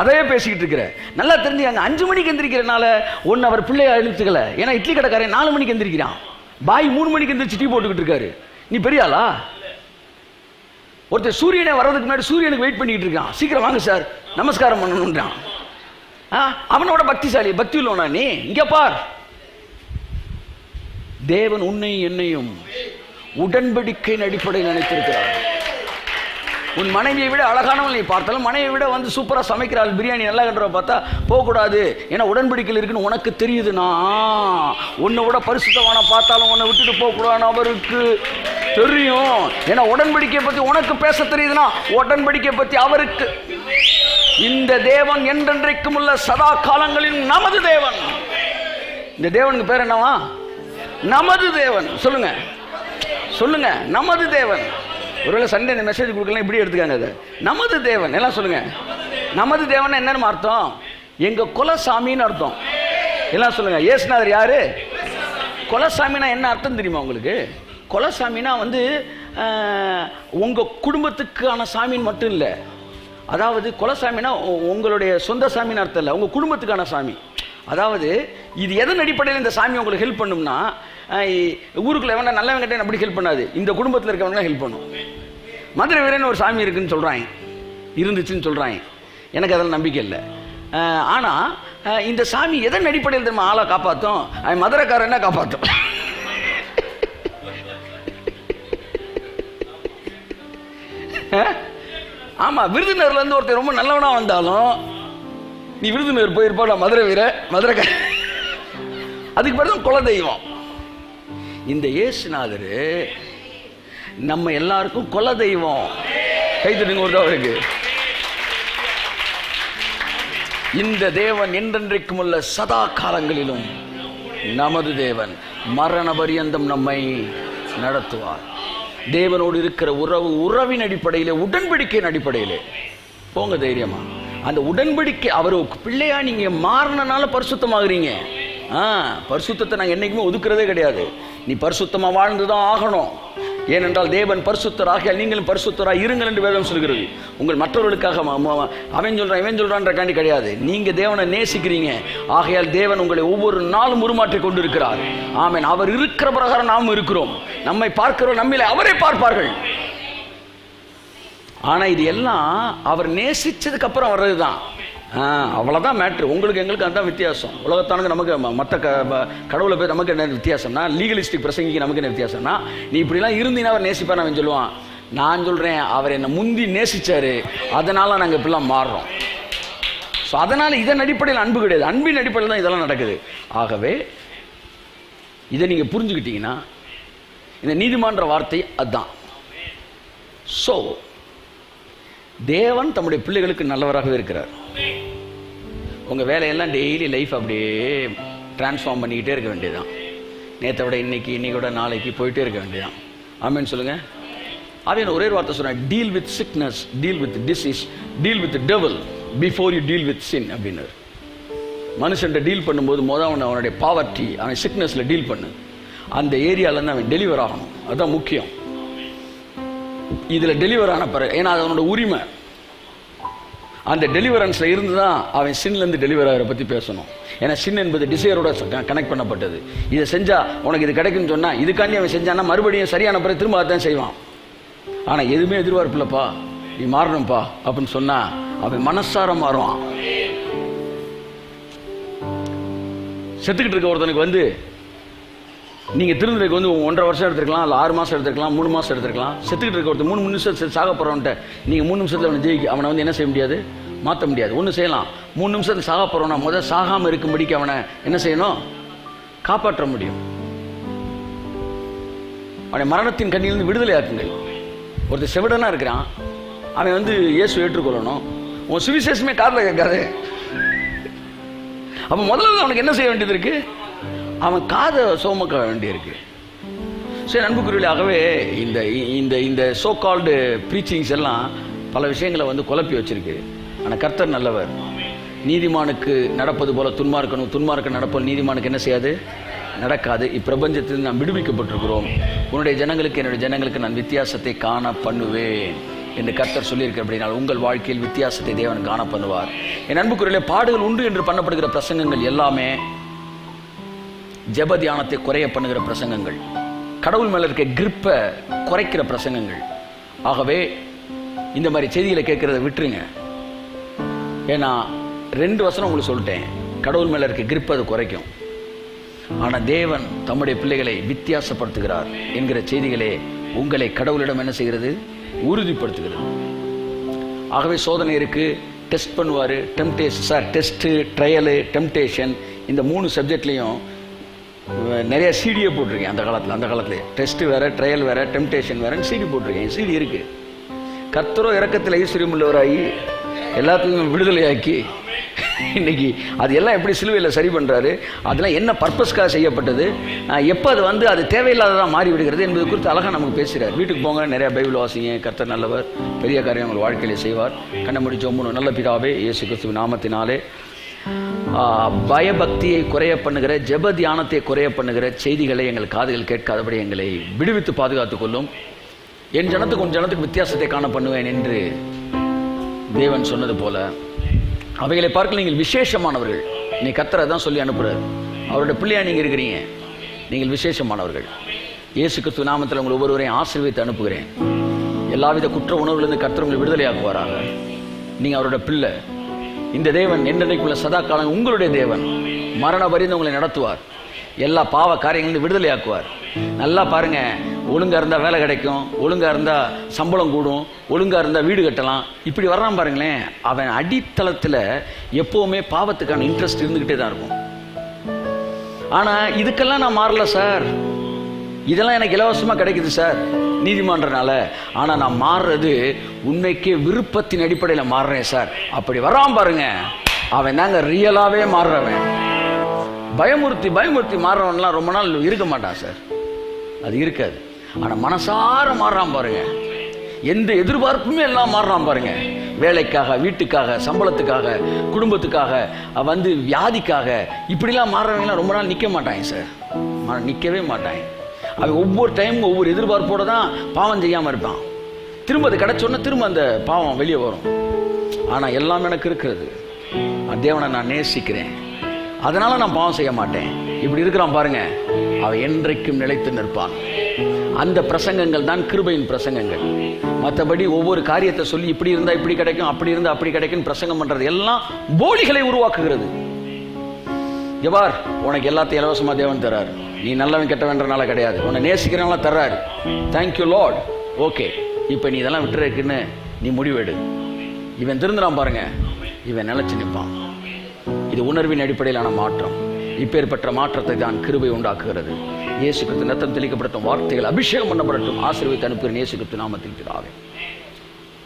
அதையே பேசிக்கிட்டு இருக்கிற. நல்லா தெரிஞ்சுக்காங்க, 5 மணிக்கு எந்திரிக்கிறனால ஒன்று அவர் பிள்ளைய எழுத்துக்கல. ஏன்னா இட்லி கடைக்காரன் 4 மணிக்கு எந்திரிக்கிறான், பாய் 3 மணிக்கு எந்திரிச்சு டீ போட்டுக்கிட்டு இருக்காரு. நீ பெரிய ஆளா? ஒருத்தர் சூரியனை வர்றதுக்கு முன்னாடி சூரியனுக்கு வெயிட் பண்ணிக்கிட்டு இருக்கான், சீக்கிரம் வாங்க சார் நமஸ்காரம் பண்ணணும்ன்றான். அவனோட பக்திசாலி, பக்தி உள்ளவனா நீ? இங்க பார், தேவன் உன்னை என்னையும் உடன்படிக்கையின் அடிப்படையில் நினைத்திருக்கிறார். உன் மனைவியை விட அழகானவள் நீ பார்த்தாலும், மனைவியை விட சூப்பரா சமைக்கிறாள், பிரியாணி நல்லா கண்டுற பார்த்தா போகக்கூடாது. ஏன்னா உடன்படிக்கையில் இருக்குன்னு உனக்கு தெரியுதுன்னா, உன்னை விட பரிசுத்தவான பார்த்தாலும் உன்னை விட்டுட்டு போகக்கூடாதுன்னு அவருக்கு தெரியும். ஏன்னா உடன்படிக்கையை பத்தி உனக்கு பேச தெரியுதுன்னா உடன்படிக்கை பத்தி அவருக்கு. இந்த தேவன் என்றென்றைக்கும் உள்ள சதா காலங்களின் நமது தேவன். இந்த தேவனுக்கு பேர் என்னவா? நமது தேவன். சொல்லுங்க சொல்லுங்க, நமது தேவன். ஒருவேளை சண்டே இந்த மெசேஜ் கொடுக்கலாம், இப்படி எடுத்துக்காங்க. அது நமது தேவன். எல்லாம் சொல்லுங்க, நமது தேவன் என்னன்னு அர்த்தம்? எங்க குலசாமின்னு அர்த்தம். எல்லாம் சொல்லுங்க, இயேசுநாதர் யாரு? குலசாமினா என்ன அர்த்தம் தெரியுமா உங்களுக்கு? குலசாமினா உங்க குடும்பத்துக்கான சாமின்னு மட்டும் இல்லை. அதாவது குலசாமினா உங்களுடைய சொந்த சாமின்னு அர்த்தம் இல்லை, உங்க குடும்பத்துக்கான சாமி. அதாவது இது எதன் அடிப்படையில் இந்த சாமி உங்களுக்கு ஹெல்ப் பண்ணும்னா, ஊருக்குள்ள எவனா நல்லவன் கிட்ட அப்படி ஹெல்ப் பண்ணாது, இந்த குடும்பத்தில் இருக்கவங்க ஹெல்ப் பண்ணும். மதுரை வீரன் ஒரு சாமி இருக்குன்னு சொல்றாங்க, இருந்துச்சுன்னு சொல்றாங்க. எனக்கு அதெல்லாம் நம்பிக்கை இல்லை. ஆனால் இந்த சாமி எதன் அடிப்படையில் நம்ம ஆளை காப்பாற்றும்? அவன் மதுரைக்காரன்னா காப்பாற்றும். ஆமாம், விருதுநகர்லேருந்து ஒருத்தர் ரொம்ப நல்லவனாக வந்தாலும் நீ விருதுநகர் போயிருப்பா, நான் மதுரை மதுரைக்கார. அதுக்கு பிறகு குல தெய்வம். இந்த இயேசுநாதர் நம்ம எல்லாருக்கும் குல தெய்வம். கைத்தட்டுங்க ஒரு அவருக்கு. இந்த தேவன் என்றென்றைக்கும் உள்ள சதா காலங்களிலும் நமது தேவன் மரண பரியந்தம் நம்மை நடத்துவார். தேவனோடு இருக்கிற உறவின் அடிப்படையிலே, உடன்படிக்கையின் அடிப்படையிலே போங்க தைரியமா. அந்த உடன்படிக்கை அவர் பிள்ளையா நீங்க மாறினால பரிசுத்தமாகறீங்க. பரிசுத்தத்தை நாங்கள் என்னைக்குமே ஒதுக்குறதே கிடையாது. நீ பரிசுத்தமா வாழ்ந்துதான் ஆகணும். ஏனென்றால் தேவன் பரிசுத்தராக நீங்களும் பரிசுத்தராக இருங்கள் என்று வேதம் சொல்கிறது. உங்கள் மற்றவர்களுக்காக அவன் சொல்றான்றக்காண்டி கிடையாது. நீங்க தேவனை நேசிக்கிறீங்க, ஆகையால் தேவன் உங்களை ஒவ்வொரு நாளும் உருமாற்றிக் கொண்டு இருக்கிறார். ஆமென். அவர் இருக்கிற பிரகாரம் நாம் இருக்கிறோம். நம்மை பார்க்கிறோம், நம்மிலே அவரை பார்ப்பார்கள். ஆனா இது எல்லாம் அவர் நேசிச்சதுக்கு அப்புறம் வர்றதுதான். அவ்வளோதான் மேட்ரு. உங்களுக்கு எங்களுக்கு அதுதான் வித்தியாசம். உலகத்தானுக்கு நமக்கு மற்ற கடவுளை போய் நமக்கு என்ன வித்தியாசம்னா, லீகலிஸ்டிக் பிரசங்கிக்கு நமக்கு என்ன வித்தியாசம்னா, நீ இப்படிலாம் இருந்தீங்கன்னா அவர் நேசிப்பார் அவன் சொல்லுவான். நான் சொல்கிறேன், அவர் என்னை முந்தி நேசிச்சாரு, அதனால நாங்கள் இப்படிலாம் மாறுறோம். ஸோ அதனால் இதன் அடிப்படையில் அன்பு கிடையாது, அன்பின் அடிப்படையில் தான் இதெல்லாம் நடக்குது. ஆகவே இதை நீங்கள் புரிஞ்சுக்கிட்டீங்கன்னா இந்த நீதிமான்ற வார்த்தை அதுதான். ஸோ தேவன் தம்முடைய பிள்ளைகளுக்கு நல்லவராகவே இருக்கிறார். உங்கள் வேலையெல்லாம் டெய்லி லைஃப் அப்படியே டிரான்ஸ்ஃபார்ம் பண்ணிக்கிட்டே இருக்க வேண்டியதுதான். நேற்றை விட இன்னைக்கு நாளைக்கு போயிட்டே இருக்க வேண்டியதான். ஆமென் சொல்லுங்க. அவன் ஒரே வார்த்தை சொன்னான், deal with sickness, deal with disease, deal with devil before you deal with sin அப்படின்னாரு. மனுஷன் டீல் பண்ணும்போது அவனுடைய பாவர்ட்டி, அவன் சிக்னஸில் டீல் பண்ணு. அந்த ஏரியாவிலேருந்து அவன் டெலிவர் ஆகணும். அதுதான் முக்கியம். இதில் டெலிவர் ஆன பிறகு, ஏன்னா அது அவனோட உரிமை, அந்த டெலிவரன்ஸில் இருந்து தான் அவன் சின்லேருந்து டெலிவர் ஆகிற பற்றி பேசணும். ஏன்னா சின் என்பது டிசையரோட கனெக்ட் பண்ணப்பட்டது. இதை செஞ்சால் உனக்கு இது கிடைக்குன்னு சொன்னால், இதுக்காண்டி அவன் செஞ்சான்னா மறுபடியும் சரியான பிறகு திரும்ப அதான் செய்வான். ஆனால் எதுவுமே எதிர்பார்ப்பில்லப்பா, நீ மாறணும்ப்பா அப்படின்னு சொன்னால் அவன் மனசார மாறுவான். செத்துக்கிட்டு இருக்க ஒருத்தனுக்கு வந்து நீங்கள் திருந்ததுக்கு வந்து 1.5 வருஷம் எடுத்துருக்கலாம், இல்லை 6 மாதம் எடுத்துருக்கலாம், 3 மாதம் எடுத்துருக்கலாம். செத்துக்கிட்டு இருக்க ஒருத்தர் 3 நிமிஷம் சாக போகிறவன்ட்ட நீங்கள் 3 நிமிஷத்தில் அவனை வந்து என்ன செய்ய முடியாது? மாற்ற முடியாது. ஒன்று செய்யலாம், 3 நிமிஷத்துக்கு சாக போகிறவனா முதல் சாகாமல் இருக்கும்படிக்கு அவனை என்ன செய்யணும்? காப்பாற்ற முடியும். அவனை மரணத்தின் கண்ணிலிருந்து விடுதலை ஆக்குங்கள். ஒருத்தர் செவிடனா இருக்கிறான், அவன் வந்து இயேசு ஏற்றுக்கொள்ளணும். உன் சுவிசேஷமே காதில் கேட்காது. அப்போ முதல்ல அவனுக்கு என்ன செய்ய வேண்டியது இருக்கு? அவன் காதை சோமக்க வேண்டியிருக்கு. சரி அன்புக்குரியவர்களே, ஆகவே இந்த இந்த இந்த சோ கால்டு ப்ரீச்சிங்ஸ் எல்லாம் பல விஷயங்களை வந்து குழப்பி வச்சிருக்கு. ஆனால் கர்த்தர் நல்லவர். நீதிமானுக்கு நடப்பது போல துன்மார்க்கு நடப்பது நீதிமானுக்கு என்ன செய்யாது? நடக்காது. இப்பிரபஞ்சத்தில் நாம் விடுவிக்கப்பட்டிருக்கிறோம். உன்னுடைய ஜனங்களுக்கு என்னுடைய ஜனங்களுக்கு நான் வித்தியாசத்தை காண பண்ணுவேன் என்று கர்த்தர் சொல்லியிருக்க. அப்படினால் உங்கள் வாழ்க்கையில் வித்தியாசத்தை தேவன் காண பண்ணுவார். என் அன்புக்குரியவர்களே, பாடுகள் உண்டு என்று பண்ணப்படுகிற பிரசங்கங்கள் எல்லாமே ஜெப தியானத்தை குறைய பண்ணுகிற பிரசங்கங்கள், கடவுள் மேல இருக்க கிரிப்பை குறைக்கிற பிரசங்கங்கள். ஆகவே இந்த மாதிரி செய்திகளை கேட்கறத விட்டுருங்க. ஏன்னா 2 வசனம் உங்களுக்கு சொல்லிட்டேன், கடவுள் மேல இருக்க கிரிப்பை அது குறைக்கும். ஆனா தேவன் தம்முடைய பிள்ளைகளை வித்தியாசப்படுத்துகிறார் என்கிற செய்திகளே உங்களை கடவுளிடம் என்ன செய்கிறது? உறுதிப்படுத்துகிறது. ஆகவே சோதனை இருக்கு, டெஸ்ட் பண்ணுவார். டெஸ்ட்டு, ட்ரையலு, டெம்டேஷன், இந்த 3 சப்ஜெக்ட்லையும் நிறைய சிடியை போட்டிருக்கேன். அந்த காலத்துல டெஸ்ட் வேற, ட்ரையல் வேற, டெம்டேஷன் வேறன்னு சிடி போட்டிருக்கேன். சிடி இருக்கு. கர்த்தரோ இரக்கத்தில் ஐஸ்வர்யம் உள்ளவராகி எல்லாத்துக்கும் விடுதலையாக்கி இன்னைக்கு அது எல்லாம் எப்படி சிலுவையில் சரி பண்ணுறாரு, அதெல்லாம் என்ன பர்பஸ்க்காக செய்யப்பட்டது, எப்போ அது வந்து அது தேவையில்லாததான் மாறி விடுகிறது என்பது குறித்து அழகாக நமக்கு பேசுகிறார். வீட்டுக்கு போங்க, நிறையா பைபிள் வாசிங்க. கர்த்தர் நல்லவர், பெரிய காரியம் உங்கள் வாழ்க்கையிலே செய்வார். கண்ணை முடிச்சோம். நல்ல பிதாவே, இயேசு கிறிஸ்துவின் நாமத்தினாலே பயபக்தியை குறைய பண்ணுகிற, ஜெப தியானத்தை குறைய பண்ணுகிற செய்திகளை எங்கள் காதுகள் கேட்காதபடி எங்களை விடுவித்து பாதுகாத்துக் கொள்ளும். என் ஜனத்துக்கு உன் ஜனத்துக்கு வித்தியாசத்தை காண பண்ணுவேன் என்று தேவன் சொன்னது போல அவைகளை பார்க்க நீங்கள் விசேஷமானவர்கள். நீ கர்த்தரை தான் சொல்லி அனுப்புறார். அவருடைய பிள்ளையா நீங்கள் இருக்கிறீங்க, நீங்கள் விசேஷமானவர்கள். இயேசு கிறிஸ்து நாமத்தில் உங்கள் ஒவ்வொருவரையும் ஆசீர்வதித்து அனுப்புகிறேன். எல்லாவித குற்ற உணர்வுலேருந்து கர்த்தர் உங்களை விடுதலையாக்குவாராக. நீங்கள் அவரோட பிள்ளை. இந்த தேவன் என்றைக்குள்ள சதா காலம் உங்களுடைய தேவன். மரண பரியந்தம் உங்களை நடத்துவார். எல்லா பாவ காரியங்களும் விடுதலையாக்குவார். நல்லா பாருங்க, ஒழுங்கா இருந்தா வேலை கிடைக்கும், ஒழுங்கா இருந்தா சம்பளம் கூடும், ஒழுங்கா இருந்தா வீடு கட்டலாம். இப்படி வர்றான் பாருங்களேன். அவன் அடித்தளத்துல எப்பவுமே பாவத்துக்கான இன்ட்ரெஸ்ட் இருந்துகிட்டே தான் இருக்கும். ஆனா இதுக்கெல்லாம் நான் மாறல சார், இதெல்லாம் எனக்கு இலவசமா கிடைக்குது சார் நீதிமன்றனால. ஆனா நான் மாறுறது உண்மைக்கே விருப்பத்தின் அடிப்படையில் மாறுறேன் சார். அப்படி வரான் பாருங்க, அவன் தாங்க ரியலாவே மாறுறவன். பயமுறுத்தி பயமுறுத்தி மாறுறவன்லாம் ரொம்ப நாள் இருக்க மாட்டான் சார், அது இருக்காது. ஆனா மனசார மாறுறான் பாருங்க, எந்த எதிர்பார்ப்புமே எல்லாம் மாறுறான் பாருங்க. வேலைக்காக, வீட்டுக்காக, சம்பளத்துக்காக, குடும்பத்துக்காக, வியாதிக்காக, இப்படிலாம் மாறுறவங்களாம் ரொம்ப நாள் நிற்க மாட்டாங்க சார், நிற்கவே மாட்டாங்க. அவன் ஒவ்வொரு டைமும் ஒவ்வொரு எதிர்பார்ப்போடு தான் பாவம் செய்யாமல் இருப்பான். திரும்ப அது கிடைச்சோன்னா திரும்ப அந்த பாவம் வெளியே வரும். ஆனால் எல்லாம் எனக்கு இருக்கிறது, தேவனை நான் நேசிக்கிறேன், அதனால நான் பாவம் செய்ய மாட்டேன். இப்படி இருக்கிறான் பாருங்க, அவன் என்றைக்கும் நிலைத்து நிற்பான். அந்த பிரசங்கங்கள் தான் கிருபையின் பிரசங்கங்கள். மற்றபடி ஒவ்வொரு காரியத்தை சொல்லி இப்படி இருந்தா இப்படி கிடைக்கும், அப்படி இருந்தா அப்படி கிடைக்கும் பிரசங்கம் பண்றது எல்லாம் போலிகளை உருவாக்குகிறது. எவ்வாறு உனக்கு எல்லாத்தையும் இலவசமா தேவன் தர்றாரு, நீ நல்லவன் கெட்டவன்றனால கிடையாது, உன்னை நேசிக்கிறனால தர்றாரு. Thank you Lord. ஓகே, இப்போ நீ இதெல்லாம் விட்டுருக்குன்னு நீ முடிவெடு. இவன் திருந்துறான் பாருங்க, இவன் நிலைச்சு நிற்பான். இது உணர்வின் அடிப்படையிலான மாற்றம். இப்பேற்பட்ட மாற்றத்தை தான் கிருபை உண்டாக்குகிறது. இயேசு கிறிஸ்து ரத்தம் தெளிக்கப்படட்டும், வார்த்தைகள் அபிஷேகம் பண்ணப்படட்டும். ஆசீர்வதித்து அனுப்புகிறேன் இயேசு கிறிஸ்து நாமத்தில் பிதாவே.